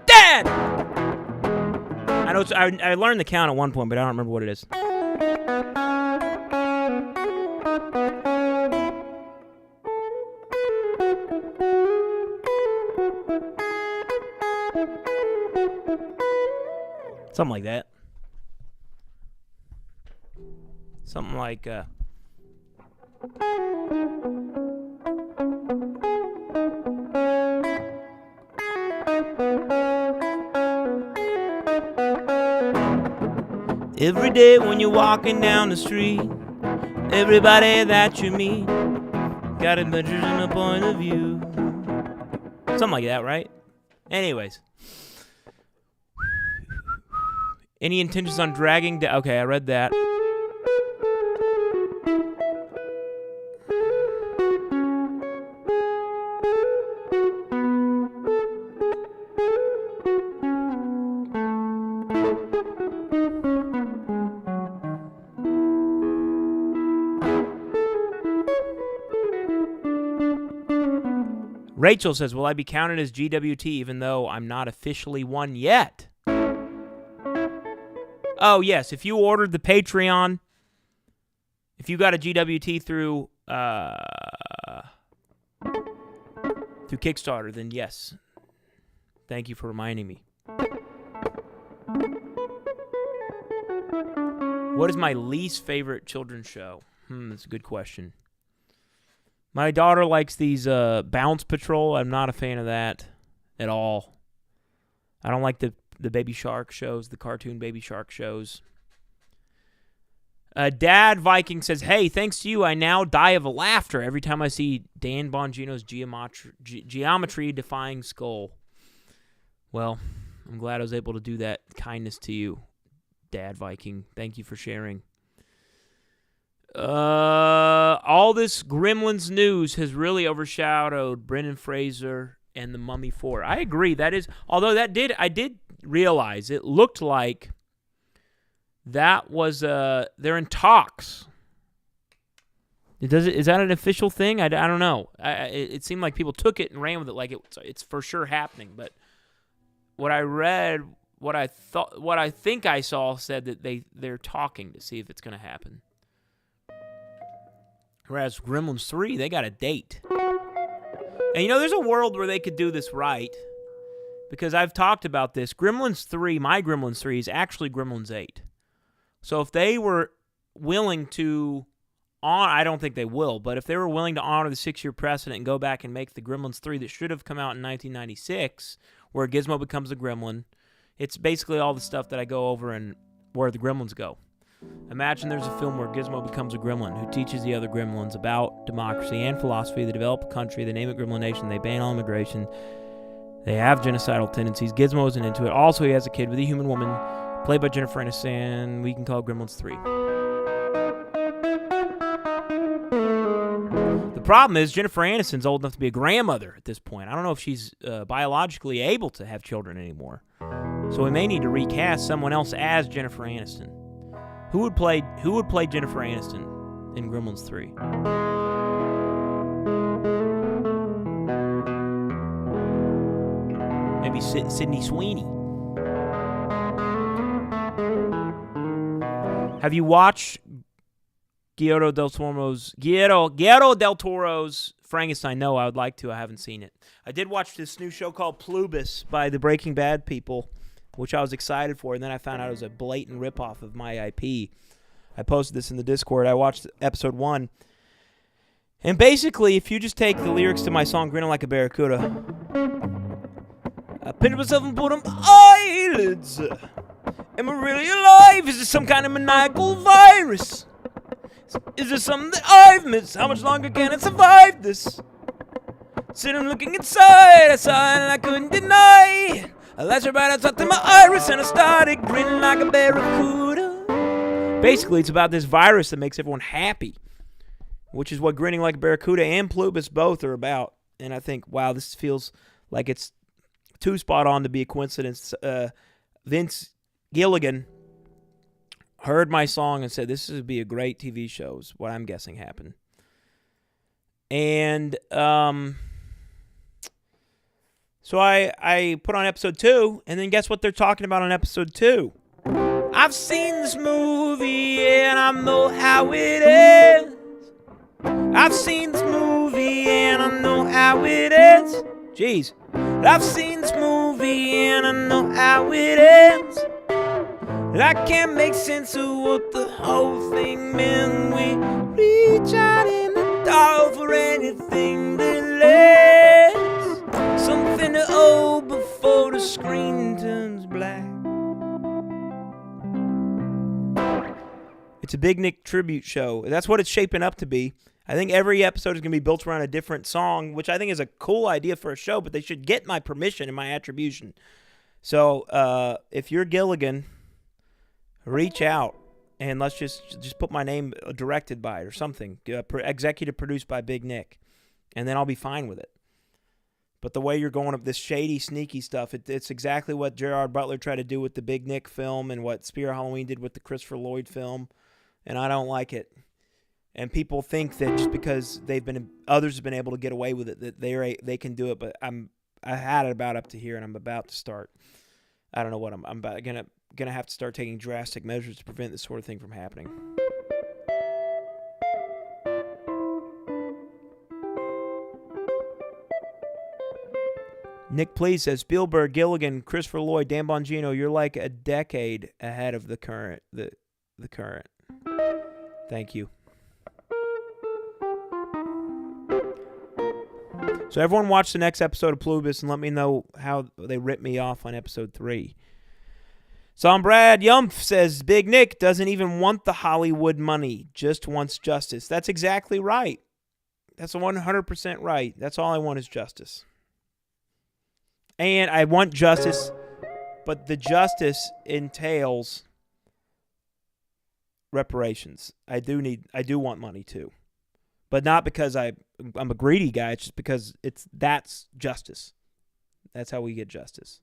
Dad! I learned the count at one point, but I don't remember what it is. Something like that. Something like, every day when you're walking down the street, everybody that you meet got a measure and a point of view. Something like that, right? Anyways. Any intentions on dragging down? Okay, I read that. Rachel says, will I be counted as GWT even though I'm not officially one yet? Oh, yes. If you ordered the Patreon, if you got a GWT through Kickstarter, then yes. Thank you for reminding me. What is my least favorite children's show? That's a good question. My daughter likes these Bounce Patrol. I'm not a fan of that at all. I don't like the Baby Shark shows, the cartoon Baby Shark shows. Dad Viking says, hey, thanks to you, I now die of laughter every time I see Dan Bongino's geometry-defying skull. Well, I'm glad I was able to do that kindness to you, Dad Viking. Thank you for sharing. All this Gremlins news has really overshadowed Brendan Fraser and The Mummy 4. I agree. That is, although I did realize it looked like that was they're in talks. Is that an official thing? I don't know. It seemed like people took it and ran with it like it's for sure happening. But what I read, what I think I saw said that they're talking to see if it's going to happen. Whereas Gremlins 3, they got a date. And there's a world where they could do this right, because I've talked about this. Gremlins 3, my Gremlins 3 is actually Gremlins 8. So if they were willing to I don't think they will, but if they were willing to honor the 6-year precedent and go back and make the Gremlins 3 that should have come out in 1996, where Gizmo becomes a gremlin, it's basically all the stuff that I go over and where the gremlins go. Imagine there's a film where Gizmo becomes a gremlin who teaches the other gremlins about democracy and philosophy. They develop a country, they name it Gremlin Nation, they ban all immigration, they have genocidal tendencies. Gizmo isn't into it. Also, he has a kid with a human woman, played by Jennifer Aniston. We can call it Gremlins 3. The problem is Jennifer Aniston's old enough to be a grandmother at this point. I don't know if she's biologically able to have children anymore. So we may need to recast someone else as Jennifer Aniston. Who would play Jennifer Aniston in Gremlins 3? Maybe Sydney Sweeney. Have you watched Guillermo del Toro's Frankenstein? No, I would like to. I haven't seen it. I did watch this new show called Plubis by the Breaking Bad people, which I was excited for, and then I found out it was a blatant ripoff of my IP. I posted this in the Discord. I watched episode 1. And basically, if you just take the lyrics to my song, Grinning Like a Barracuda, I pinned myself and put on eyelids. Am I really alive? Is this some kind of maniacal virus? Is there something that I've missed? How much longer can I survive this? Sitting looking inside, I saw it and I couldn't deny. I latched right outside to my iris and I started grinning like a barracuda. Basically, it's about this virus that makes everyone happy, which is what Grinning Like a Barracuda and Plubis both are about. And I think, wow, this feels like it's too spot on to be a coincidence. Vince Gilligan heard my song and said, this would be a great TV show, is what I'm guessing happened. And so I put on episode 2, and then guess what they're talking about on episode 2? I've seen this movie, and I know how it ends. I've seen this movie, and I know how it ends. Jeez. I've seen this movie, and I know how it ends. I can't make sense of what the whole thing meant. We reach out in the dark for anything that lasts. Something to hold before the screen turns black. It's a Big Nick tribute show. That's what it's shaping up to be. I think every episode is going to be built around a different song, which I think is a cool idea for a show, but they should get my permission and my attribution. So if you're Gilligan, reach out and let's just put my name directed by it or something. Executive produced by Big Nick. And then I'll be fine with it. But the way you're going up this shady, sneaky stuff, it's exactly what Gerard Butler tried to do with the Big Nick film and what Spirit Halloween did with the Christopher Lloyd film. And I don't like it. And people think that just because others have been able to get away with it, that they can do it. But I had it about up to here, and I'm about to start. I don't know what I'm about. Gonna have to start taking drastic measures to prevent this sort of thing from happening. Nick Please says Spielberg, Gilligan, Christopher Lloyd, Dan Bongino. You're like a decade ahead of the current. The current. Thank you. So everyone watch the next episode of Plubis and let me know how they ripped me off on episode 3. So Brad Yumph says, Big Nick doesn't even want the Hollywood money, just wants justice. That's exactly right. That's 100% right. That's all I want is justice. And I want justice, but the justice entails reparations. I do want money too. But not because I'm a greedy guy. It's just because that's justice. That's how we get justice.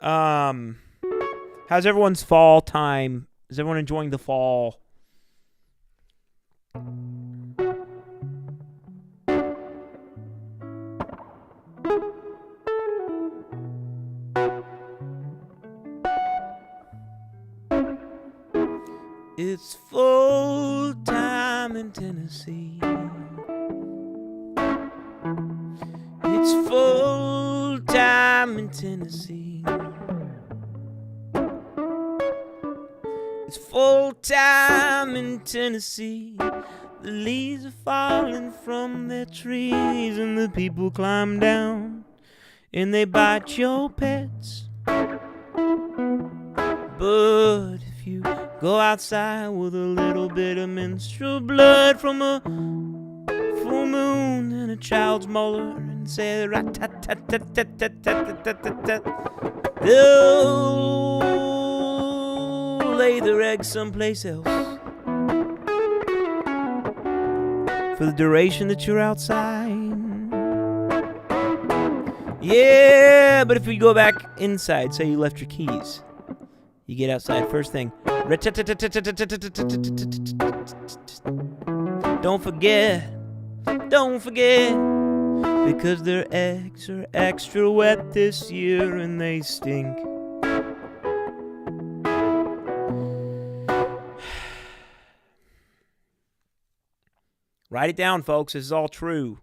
How's everyone's fall time? Is everyone enjoying the fall? It's full time in Tennessee. It's full time in Tennessee. It's full time in Tennessee. The leaves are falling from their trees, and the people climb down and they bite your pets. But if you go outside with a little bit of menstrual blood from a full moon and a child's molar and say rat-tat-tat-tat-tat-tat-tat-tat-tat, they'll lay their eggs someplace else for the duration that you're outside. Yeah, but if you go back inside, say you left your keys, you get outside first thing. Don't forget, because their eggs are extra wet this year and they stink. Write it down, folks. This is all true.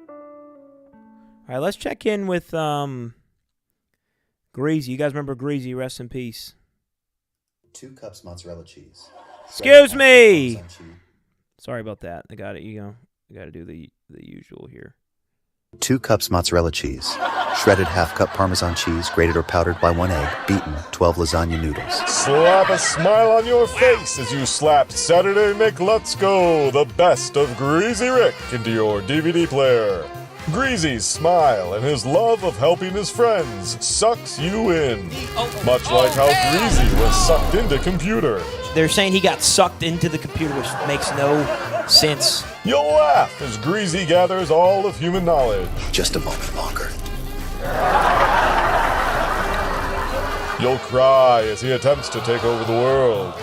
All right, let's check in with Greasy. You guys remember Greasy? Rest in peace. 2 cups mozzarella cheese. Excuse me. Sorry about that. I got it. I got to do the usual here. 2 cups mozzarella cheese. Shredded half-cup Parmesan cheese, grated or powdered by 1 egg, beaten, 12 lasagna noodles. Slap a smile on your face as you slap Saturday Nick Let's Go, the best of Greasy Rick, into your DVD player. Greasy's smile and his love of helping his friends sucks you in. Much like how Greasy was sucked into computers. They're saying he got sucked into the computer, which makes no sense. You'll laugh as Greasy gathers all of human knowledge. Just a moment longer. You'll cry as he attempts to take over the world.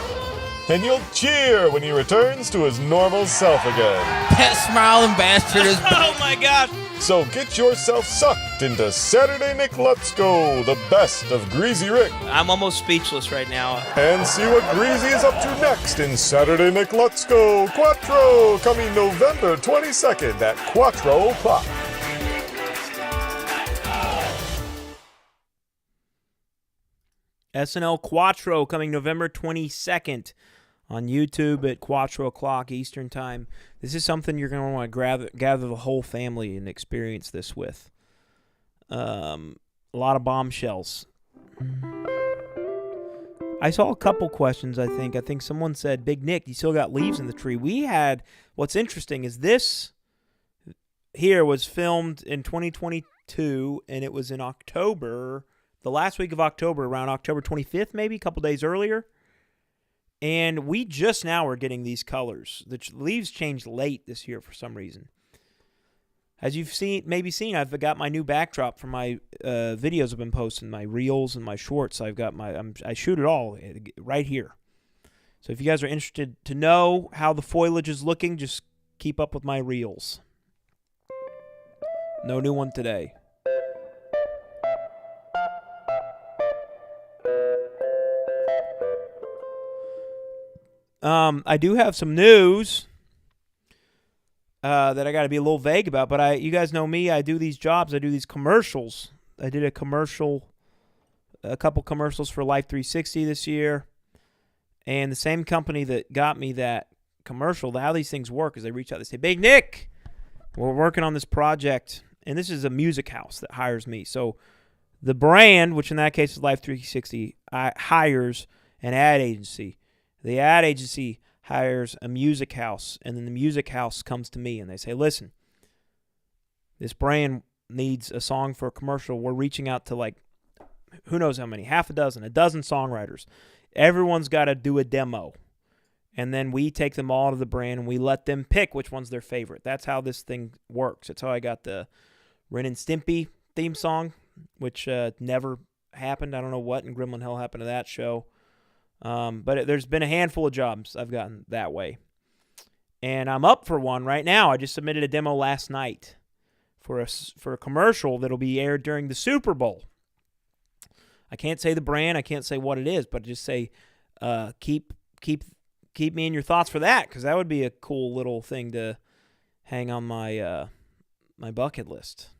And you'll cheer when he returns to his normal self again. That smiling bastard is... Oh my gosh. So get yourself sucked into Saturday Nick Let's Go, the best of Greasy Rick. I'm almost speechless right now. And see what Greasy is up to next in Saturday Nick Let's Go Quattro, coming November 22nd at Quattro O'Clock. SNL Quattro coming November 22nd on YouTube at Quattro O'Clock Eastern Time. This is something you're going to want to gather the whole family and experience this with. A lot of bombshells. I saw a couple questions, I think. I think someone said, Big Nick, you still got leaves in the tree. What's interesting is this here was filmed in 2022, and it was in October, the last week of October, around October 25th, maybe, a couple days earlier. And we just now are getting these colors. The leaves changed late this year for some reason. As you've maybe seen, I've got my new backdrop for my videos I've been posting, my reels and my shorts. I've got I shoot it all right here. So if you guys are interested to know how the foliage is looking, just keep up with my reels. No new one today. I do have some news that I got to be a little vague about, but you guys know me. I do these jobs. I do these commercials. I did a couple commercials for Life 360 this year, and the same company that got me that commercial, how these things work is they reach out, they say, Big Nick, we're working on this project, and this is a music house that hires me. So the brand, which in that case is Life 360, hires an ad agency. The ad agency hires a music house, and then the music house comes to me, and they say, listen, this brand needs a song for a commercial. We're reaching out to who knows how many, a dozen songwriters. Everyone's got to do a demo, and then we take them all to the brand, and we let them pick which one's their favorite. That's how this thing works. That's how I got the Ren and Stimpy theme song. which never happened. I don't know what in Gremlin Hell happened to that show. But there's been a handful of jobs I've gotten that way. And I'm up for one right now. I just submitted a demo last night for a commercial that'll be aired during the Super Bowl. I can't say the brand. I can't say what it is, but just say keep me in your thoughts for that, because that would be a cool little thing to hang on my my bucket list.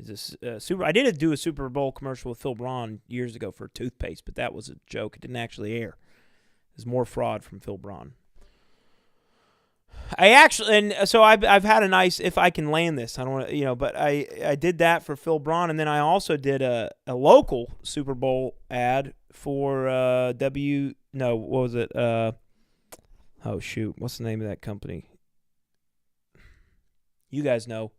I did do a Super Bowl commercial with Phil Braun years ago for toothpaste, but that was a joke. It didn't actually air. There's more fraud from Phil Braun. So I've had a nice, if I can land this, I don't want to, but I did that for Phil Braun, and then I also did a local Super Bowl ad for what was it? Oh shoot, what's the name of that company? You guys know.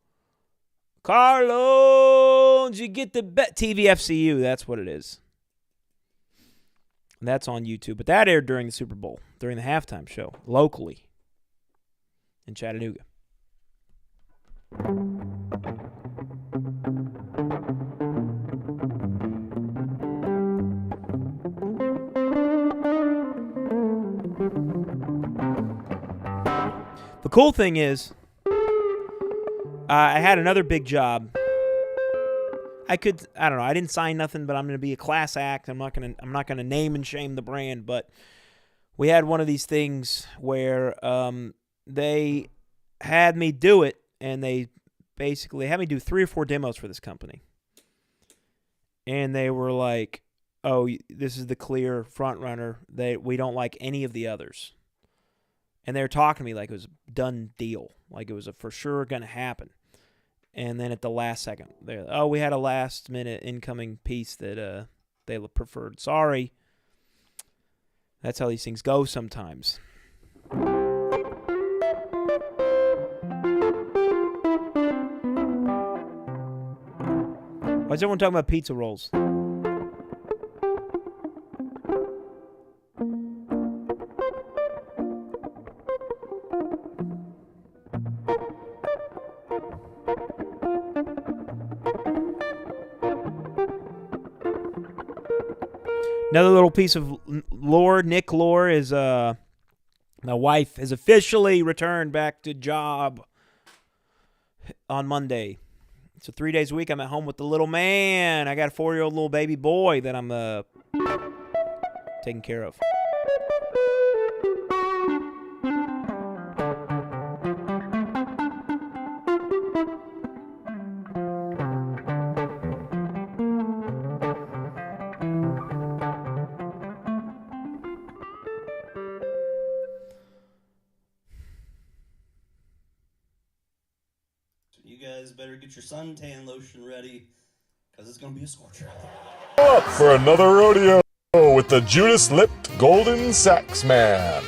Carlos, you get the bet. TVFCU, that's what it is. And that's on YouTube, but that aired during the Super Bowl, during the halftime show, locally in Chattanooga. The cool thing is, I had another big job. I don't know. I didn't sign nothing, but I'm going to be a class act. I'm not going to name and shame the brand, but we had one of these things where they had me do it, and they basically had me do 3 or 4 demos for this company. And they were like, "Oh, this is the clear front runner. We don't like any of the others." And they were talking to me like it was a done deal, like it was for sure going to happen. And then at the last second, we had a last-minute incoming piece that they preferred. Sorry. That's how these things go sometimes. Why is everyone talking about pizza rolls? Another little piece of lore. Nick lore is my wife has officially returned back to job on Monday. So 3 days a week I'm at home with the little man. I got a 4-year-old little baby boy that I'm taking care of. You guys better get your suntan lotion ready, because it's going to be a scorcher out there. Up for another rodeo with the Judas-lipped Golden Sax Man.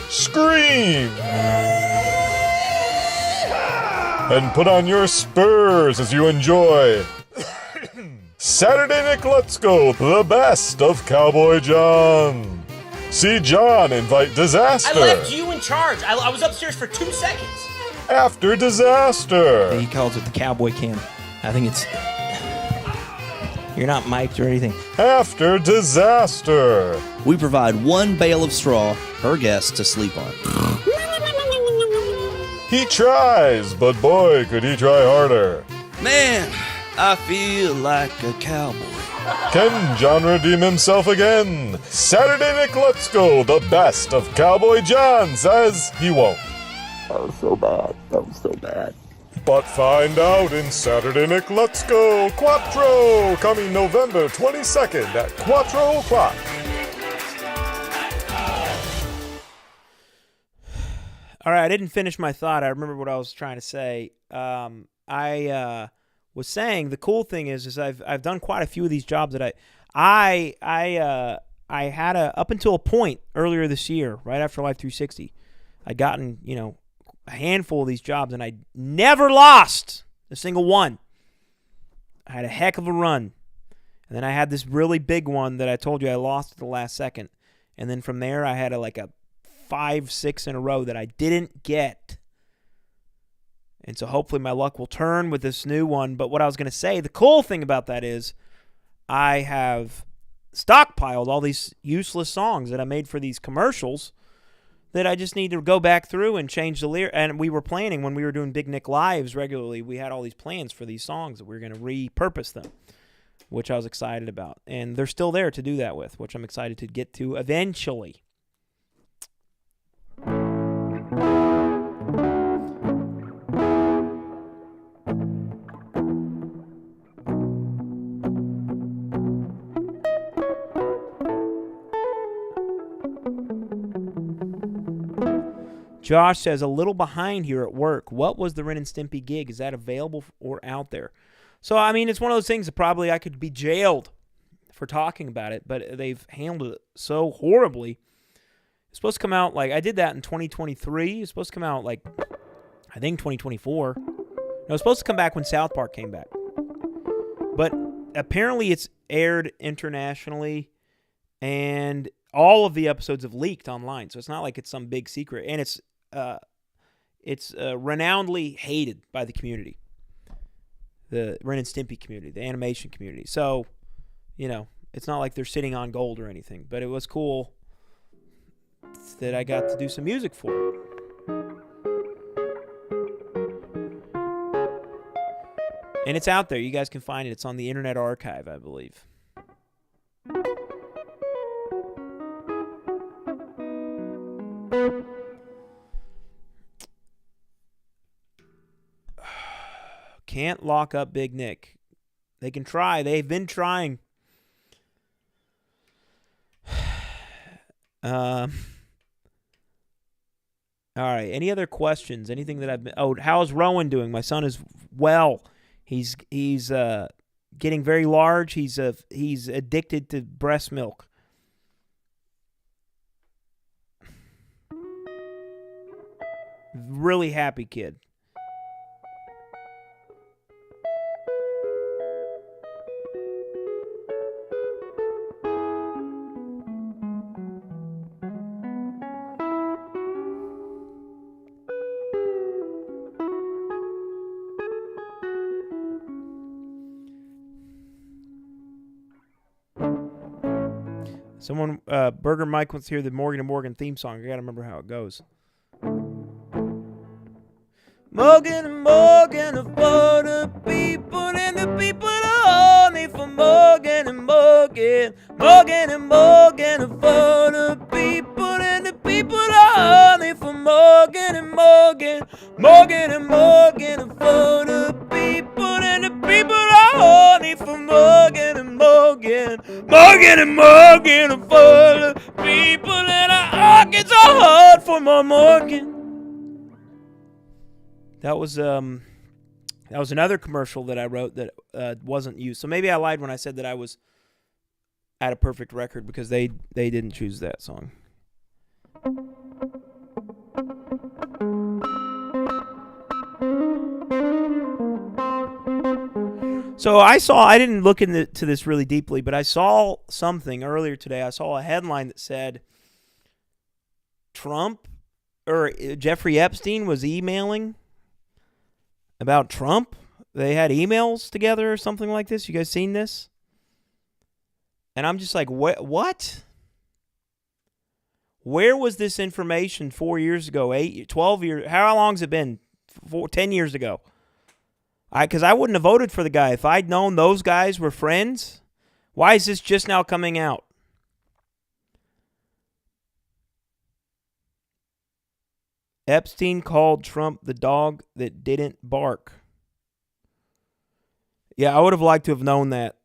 Scream! And put on your spurs as you enjoy Saturday Nick Let's Go, the best of Cowboy John. See John invite disaster. I left you in charge. I was upstairs for 2 seconds. After disaster. He calls it the cowboy cam. I think it's... You're not mic'd or anything. After disaster. We provide 1 bale of straw per guest to sleep on. He tries, but boy, could he try harder. Man, I feel like a cowboy. Can John redeem himself again? Saturday Nick Let's Go, the best of Cowboy John, says he won't. That was so bad. That was so bad. But find out in Saturday Nick Let's Go Quattro, coming November 22nd at Quattro O'Clock. All right, I didn't finish my thought. I remember what I was trying to say. I was saying the cool thing is I've done quite a few of these jobs that I had up until a point earlier this year, right after Life 360, I'd gotten a handful of these jobs, and I never lost a single one. I had a heck of a run. And then I had this really big one that I told you I lost at the last second. And then from there, I had a 5-6 in a row that I didn't get. And so hopefully my luck will turn with this new one. But what I was going to say, the cool thing about that is I have stockpiled all these useless songs that I made for these commercials that I just need to go back through and change the lyric. And we were planning when we were doing Big Nick Lives regularly, we had all these plans for these songs that we were going to repurpose them, which I was excited about. And they're still there to do that with, which I'm excited to get to eventually. Josh says, a little behind here at work. What was the Ren and Stimpy gig? Is that available or out there? So, I mean, it's one of those things that probably I could be jailed for talking about it, but they've handled it so horribly. It's supposed to come out, like, I did that in 2023. It's supposed to come out, like, I think 2024. No, it's supposed to come back when South Park came back. But apparently it's aired internationally, and all of the episodes have leaked online. So it's not like it's some big secret. And it's renownedly hated by the community. The Ren and Stimpy community, the animation community. So, you know, it's not like they're sitting on gold or anything. But it was cool that I got to do some music for it. And it's out there. You guys can find it. It's on the Internet Archive, I believe. Can't lock up Big Nick. They can try. They've been trying. All right. Any other questions? Anything that I've been... Oh, how's Rowan doing? My son is well. He's getting very large. He's addicted to breast milk. Really happy kid. Someone, Burger Mike wants to hear the Morgan & Morgan theme song. I got to remember how it goes. Morgan & Morgan are for the people, and the people are only for Morgan & Morgan. Morgan & Morgan are for the people, and the people are only for Morgan & Morgan. Morgan & Morgan are for the people, and the people are only for Morgan & Morgan. Morgan & Morgan are for the people, and I argue so hard for my Morgan. That was another commercial that I wrote that wasn't used. So maybe I lied when I said that I was at a perfect record because they didn't choose that song. So I didn't look into this really deeply, but I saw something earlier today. I saw a headline that said Trump or Jeffrey Epstein was emailing about Trump. They had emails together or something like this. You guys seen this? And I'm just like, what? Where was this information 4 years ago, 12 years? How long's it been? 10 years ago. Because I wouldn't have voted for the guy if I'd known those guys were friends. Why is this just now coming out? Epstein called Trump the dog that didn't bark. Yeah, I would have liked to have known that.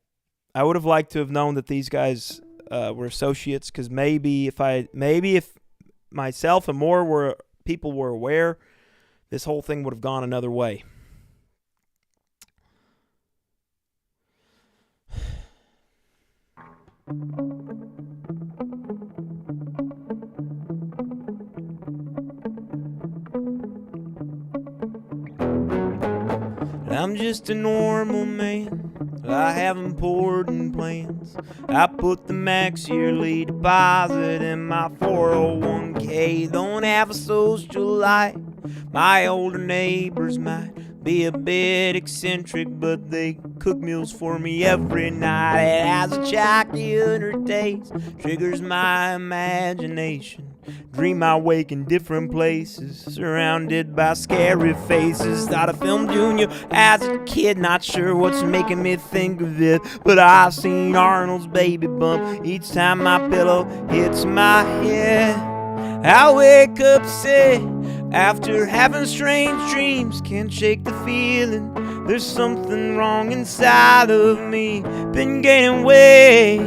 I would have liked to have known that these guys were associates, because maybe if myself and more people were aware, this whole thing would have gone another way. I'm just a normal man. I have important plans. I put the max yearly deposit in my 401k. Don't have a social life. My older neighbors might be a bit eccentric, but they cook meals for me every night. It has a chocolate taste, triggers my imagination. Dream I wake in different places, surrounded by scary faces. Thought I filmed Junior as a kid, not sure what's making me think of it, but I seen Arnold's baby bump each time my pillow hits my head. I wake up sick after having strange dreams, can't shake the feeling there's something wrong inside of me. Been gaining weight,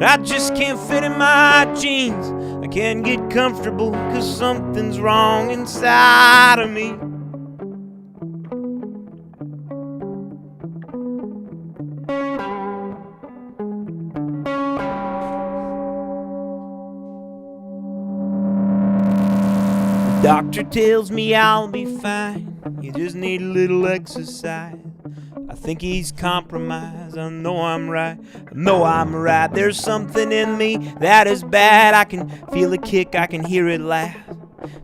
I just can't fit in my jeans. I can't get comfortable cause something's wrong inside of me. The doctor tells me I'll be fine, you just need a little exercise. I think he's compromised, I know I'm right, I know I'm right. There's something in me that is bad, I can feel a kick, I can hear it laugh,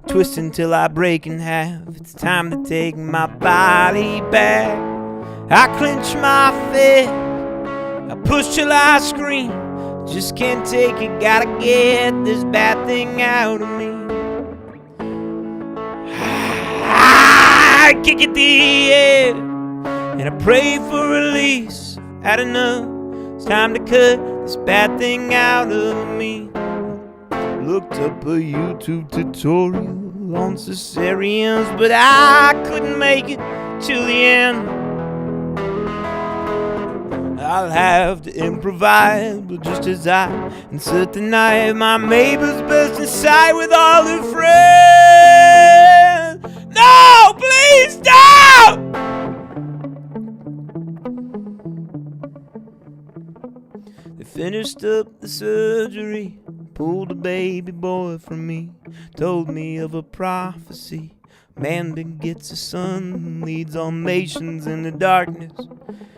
twist until I break in half. It's time to take my body back. I clench my fist, I push till I scream, just can't take it, gotta get this bad thing out of me. I kick at the air and I pray for release. Had enough, it's time to cut this bad thing out of me. Looked up a YouTube tutorial on cesareans, but I couldn't make it till the end. I'll have to improvise, but just as I insert the knife, my neighbor's best inside with all her friends. No, please stop! They finished up the surgery, pulled a baby boy from me, told me of a prophecy. Man begets a son, leads all nations into darkness,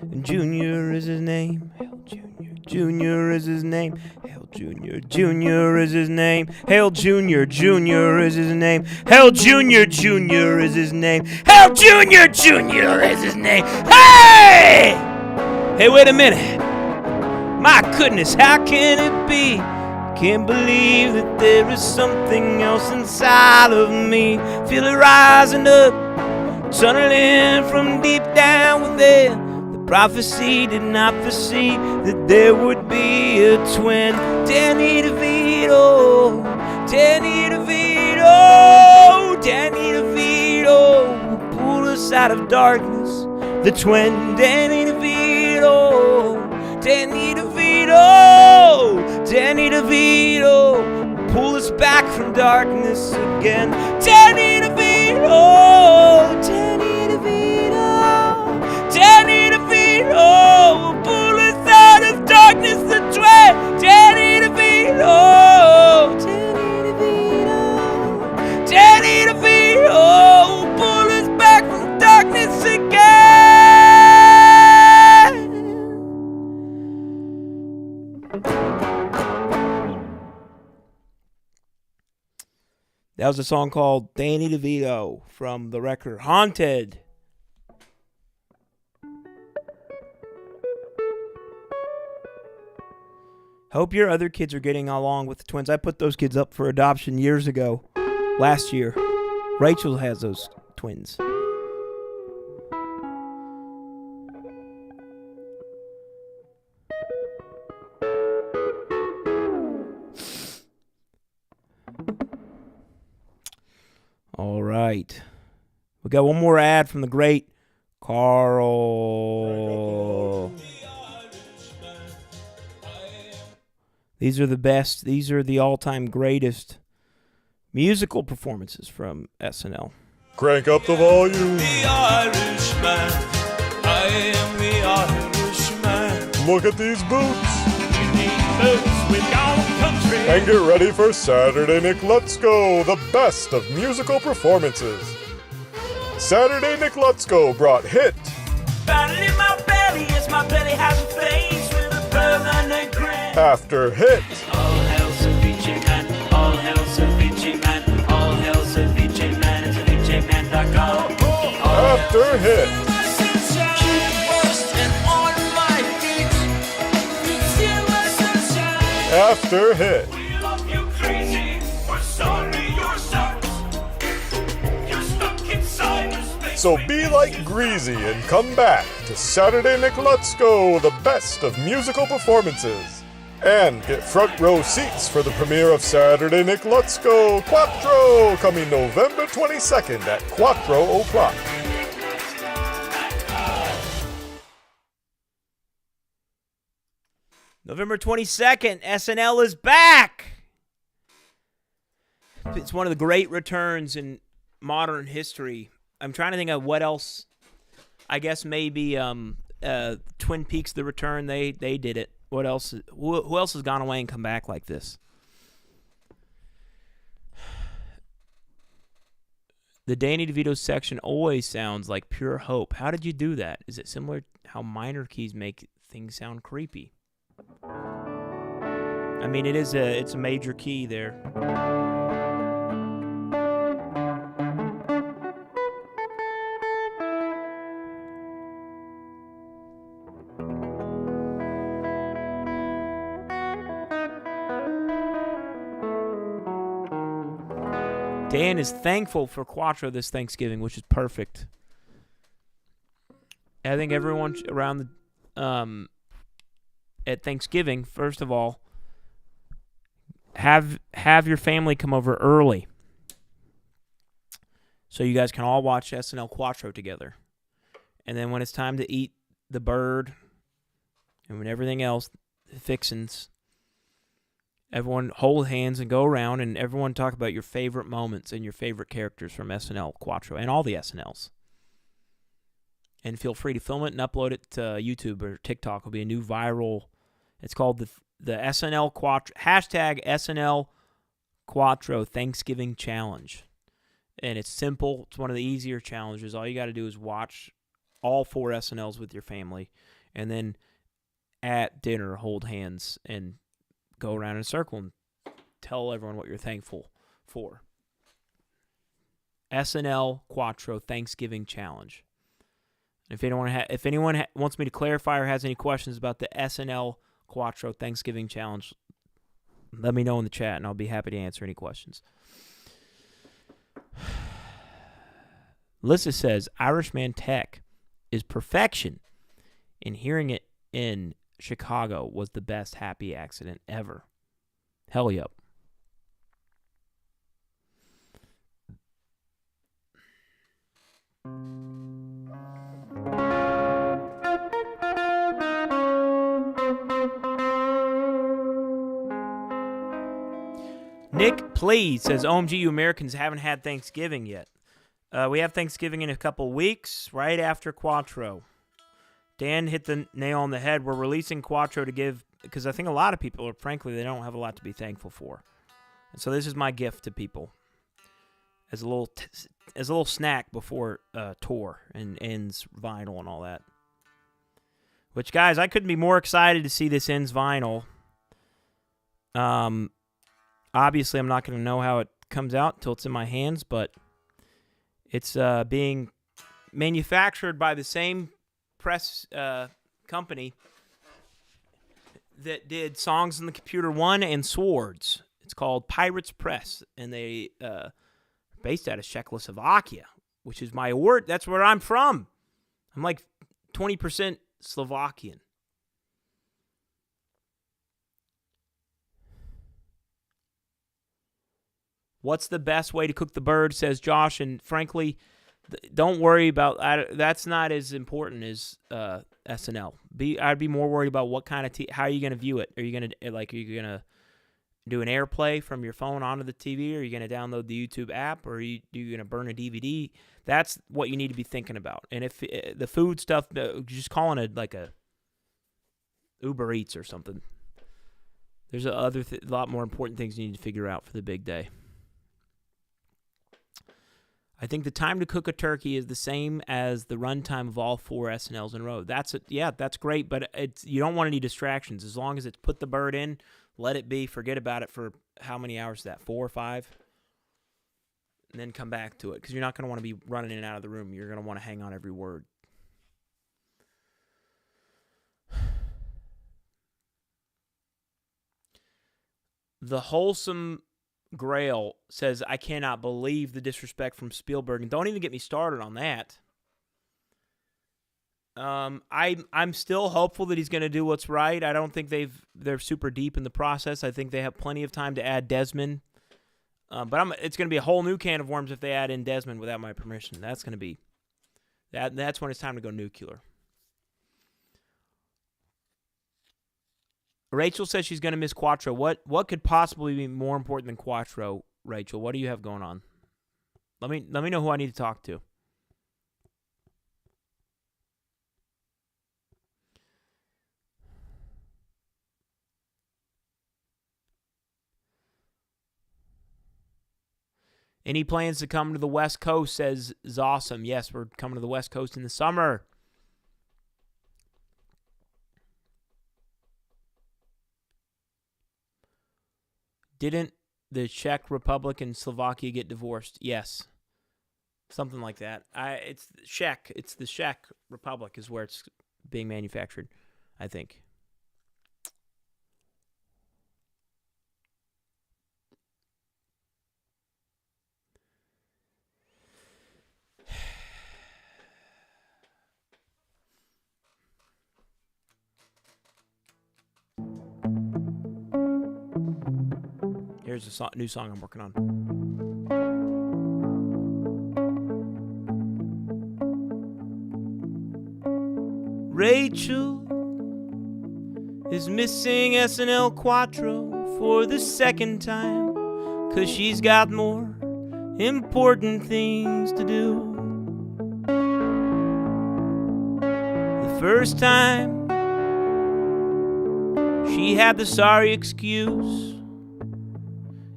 and Junior is his name. Hail Junior, Junior is his name. Hail Junior, Junior is his name. Hail Junior, Junior is his name. Hail Junior, Junior is his name. Hail Junior, Junior is his name. Hey! Hey, wait a minute. My goodness, how can it be? Can't believe that there is something else inside of me. Feel it rising up, tunneling from deep down within. The prophecy did not foresee that there would be a twin. Danny DeVito, Danny DeVito, Danny DeVito will pull us out of darkness. The twin, Danny DeVito, Danny DeVito, Danny DeVito, pull us back from darkness again. Danny DeVito, Danny DeVito, Danny DeVito, pull us out of darkness. The twin, Danny DeVito, Danny DeVito, Danny DeVito, pull us back from darkness again. That was a song called Danny DeVito from the record Haunted. Hope your other kids are getting along with the twins. I put those kids up for adoption years ago, last year. Rachel has those twins. All right. We got one more ad from the great Carl. These are the best. These are the all-time greatest musical performances from SNL. Crank up the volume. The Irishman, I am the Irishman. Look at these boots. We need boots with gold country. And get ready for Saturday Nick Let's Go, the best of musical performances. Saturday Nick Let's Go brought hit Battle in my belly, yes, my belly has a face with a permanent grin. after hit. All hail Ceviche Man, all hail Ceviche Man, all hail Ceviche Man, it's a After hit. After hit. We love you crazy. We're sorry you're stuck. You're stuck inside the space. So be like Greasy and come back to Saturday Nick Let's Go, the best of musical performances. And get front row seats for the premiere of Saturday Nick Let's Go Quattro, coming November 22nd at Quattro o'clock. November 22nd, SNL is back. It's one of the great returns in modern history. I'm trying to think of what else. I guess maybe Twin Peaks: The Return. They did it. What else? Who else has gone away and come back like this? The Danny DeVito section always sounds like pure hope. How did you do that? Is it similar to how minor keys make things sound creepy? I mean, it's a major key there. Dan is thankful for Quattro this Thanksgiving, which is perfect. I think everyone around the at Thanksgiving, first of all, have your family come over early so you guys can all watch SNL Quattro together. And then when it's time to eat the bird and when everything else, the fixins, everyone hold hands and go around and everyone talk about your favorite moments and your favorite characters from SNL Quattro and all the SNLs. And feel free to film it and upload it to YouTube or TikTok. It'll be a new viral. It's called the SNL Quattro, hashtag SNL Quattro Thanksgiving Challenge. And it's simple. It's one of the easier challenges. All you got to do is watch all 4 SNLs with your family and then at dinner hold hands and go around in a circle and tell everyone what you're thankful for. SNL Quattro Thanksgiving Challenge. If anyone wants me to clarify or has any questions about the SNL Quattro Thanksgiving Challenge, let me know in the chat, and I'll be happy to answer any questions. Lissa says, Irishman Tech is perfection, and hearing it in Chicago was the best happy accident ever. Hell yep. Nick, please, says, OMG, you Americans haven't had Thanksgiving yet. We have Thanksgiving in a couple weeks, right after Quattro. Dan hit the nail on the head. We're releasing Quattro to give, because I think a lot of people, frankly, they don't have a lot to be thankful for. And so this is my gift to people as a little snack before tour and ends vinyl and all that. Which, guys, I couldn't be more excited to see this ends vinyl. Obviously, I'm not going to know how it comes out until it's in my hands, but it's being manufactured by the same press company that did Songs on the Computer 1 and Swords. It's called Pirates Press, and they based out of Czechoslovakia, which is my word. That's where I'm from. I'm like 20% Slovakian. What's the best way to cook the bird, says Josh, and frankly, don't worry about that's not as important as SNL. I'd be more worried about what kind of how are you going to view it? Are you going to do an AirPlay from your phone onto the TV? Or are you going to download the YouTube app? Or are you going to burn a DVD? That's what you need to be thinking about. And if the food stuff, just calling it like a Uber Eats or something. There's a lot more important things you need to figure out for the big day. I think the time to cook a turkey is the same as the runtime of all 4 SNLs in a row. That's great, but you don't want any distractions. As long as it's put the bird in, let it be, forget about it for how many hours is that, 4 or 5? and then come back to it, because you're not going to want to be running in and out of the room. You're going to want to hang on every word. The Wholesome Grail says, I cannot believe the disrespect from Spielberg. And don't even get me started on that. I'm still hopeful that he's going to do what's right. I don't think they're super deep in the process. I think they have plenty of time to add Desmond. But it's going to be a whole new can of worms if they add in Desmond without my permission. That's going to be that's when it's time to go nuclear. Rachel says she's going to miss Quattro. What could possibly be more important than Quattro, Rachel? What do you have going on? Let me know who I need to talk to. Any plans to come to the West Coast, says Zawesome. Yes, we're coming to the West Coast in the summer. Didn't the Czech Republic and Slovakia get divorced? Yes. Something like that. It's Czech. It's the Czech Republic is where it's being manufactured, I think. Here's a new song I'm working on. Rachel is missing SNL Quattro for the second time, 'cause she's got more important things to do. The first time she had the sorry excuse,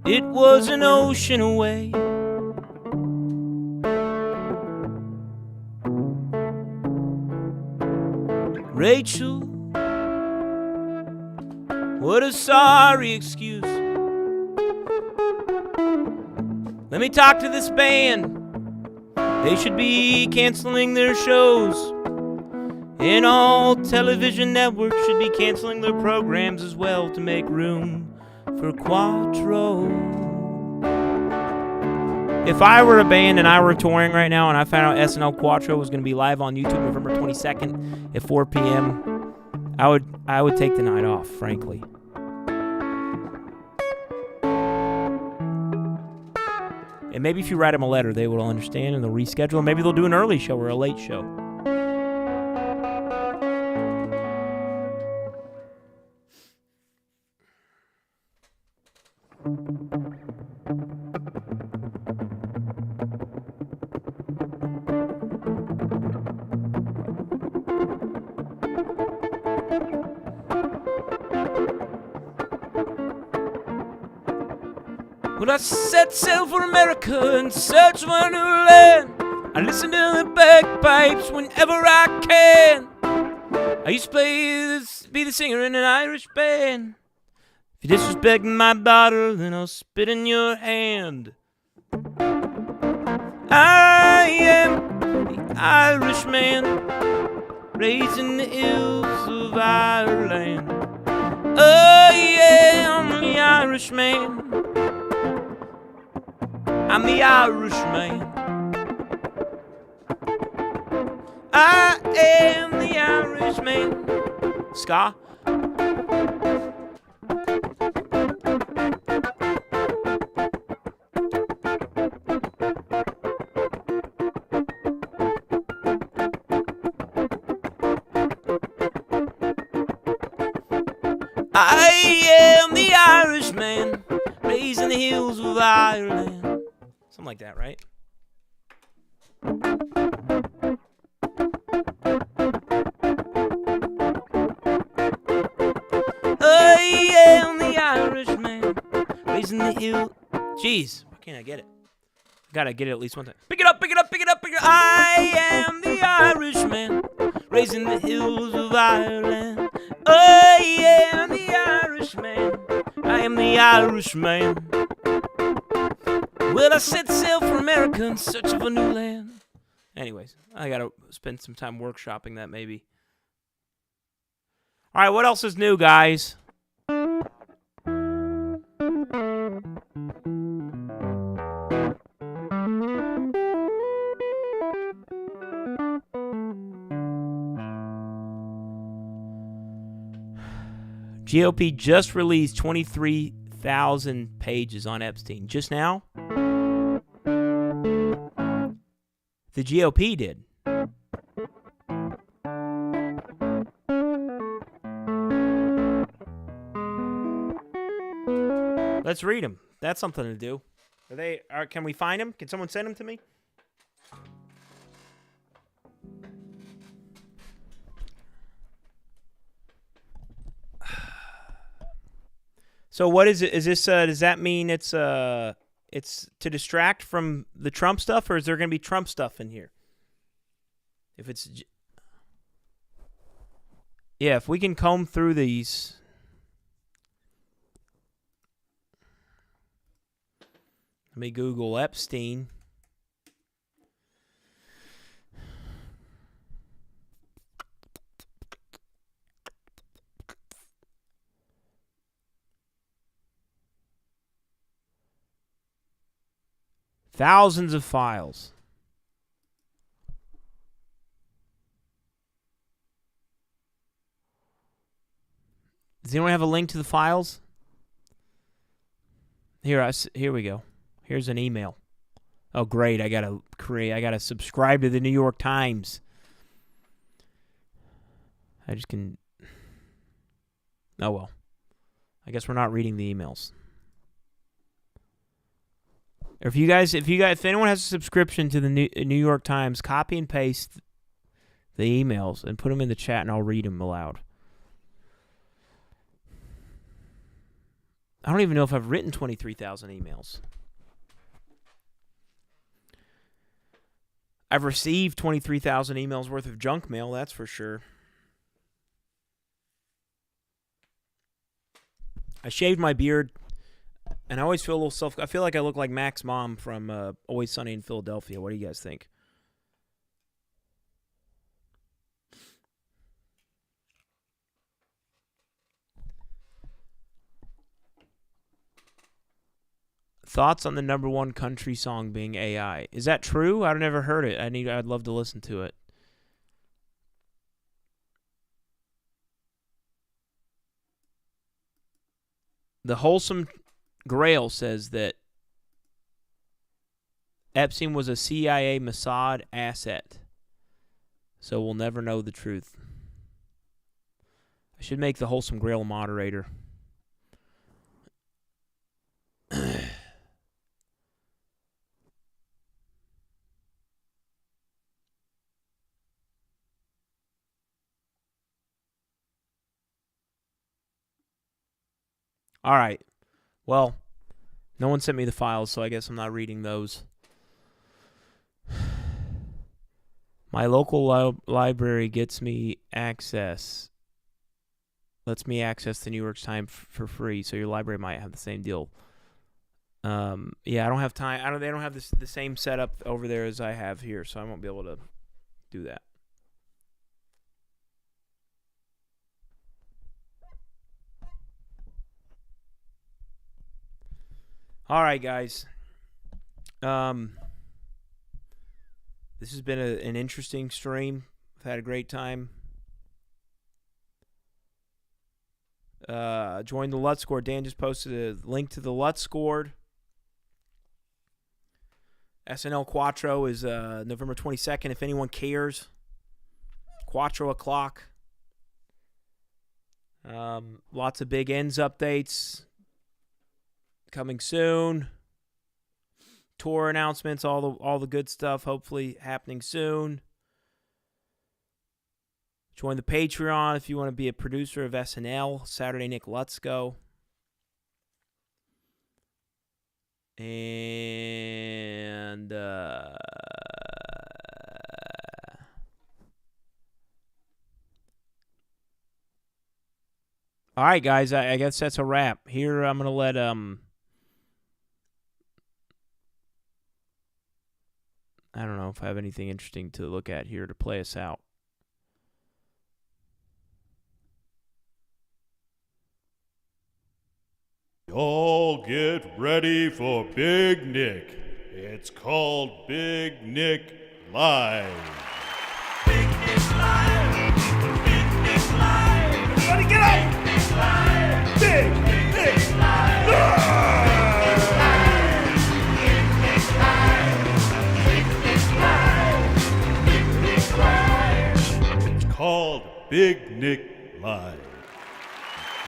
it was an ocean away. Rachel, what a sorry excuse. Let me talk to this band. They should be canceling their shows. And all television networks should be canceling their programs as well to make room for Quattro. If I were a band and I were touring right now and I found out SNL Quattro was going to be live on YouTube November 22nd at 4 p.m., I would take the night off, frankly. And maybe if you write them a letter, they will understand and they'll reschedule. Maybe they'll do an early show or a late show. When I set sail for America and search for a new land, I listen to the bagpipes whenever I can. I used to be the singer in an Irish band. If you disrespect my daughter, then I'll spit in your hand. I am the Irishman, raised in the hills of Ireland. Oh yeah, I'm the Irishman. I'm the Irishman. I am the Irishman. Ska. I am the Irishman, raised in the hills of Ireland. Something like that, right? I am the Irishman, raised in the hills. Jeez, why can't I get it? I gotta get it at least one time. Pick it up, pick it up, pick it up, pick it up. I am the Irishman, raised in the hills of Ireland. I am the Irishman. I am the Irishman. Well, I set sail for America in search of a new land. Anyways, I gotta spend some time workshopping that maybe. All right, what else is new, guys? GOP just released 23,000 pages on Epstein. Just now? The GOP did. Let's read them. That's something to do. Can we find them? Can someone send them to me? So what is it? Is this? Does that mean it's to distract from the Trump stuff, or is there going to be Trump stuff in here? If it's, yeah, if we can comb through these. Let me Google Epstein. Thousands of files. Does anyone have a link to the files? Here we go. Here's an email. Oh, great. I gotta subscribe to the New York Times. I just can. Oh, well. I guess we're not reading the emails. Or if anyone has a subscription to the New York Times, copy and paste the emails and put them in the chat, and I'll read them aloud. I don't even know if I've written 23,000 emails. I've received 23,000 emails worth of junk mail, that's for sure. I shaved my beard. And I always feel a little I feel like I look like Mac's mom from Always Sunny in Philadelphia. What do you guys think? Thoughts on the #1 country song being AI? Is that true? I've never heard it. I'd love to listen to it. The Wholesome Grail says that Epstein was a CIA Mossad asset, so we'll never know the truth. I should make the Wholesome Grail a moderator. All right. Well, no one sent me the files, so I guess I'm not reading those. My local library lets me access the New York Times for free, so your library might have the same deal. Yeah, I don't have time. They don't have the same setup over there as I have here, so I won't be able to do that. All right, guys. This has been an interesting stream. I've had a great time. Join the LUT Squad. Dan just posted a link to the LUT Squad. SNL Quattro is November 22nd, if anyone cares. Quattro o'clock. Lots of big ends updates coming soon. Tour announcements, all the good stuff hopefully happening soon. Join the Patreon if you want to be a producer of SNL. Saturday Nick Lutzko. And all right, guys, I guess that's a wrap. Here I'm gonna let I don't know if I have anything interesting to look at here to play us out. Y'all get ready for Big Nick. It's called Big Nick Live. Big Nick Live. Big Nick Live. Everybody get up. Big Nick Live. Big Nick Live. It's called Big Nick Live.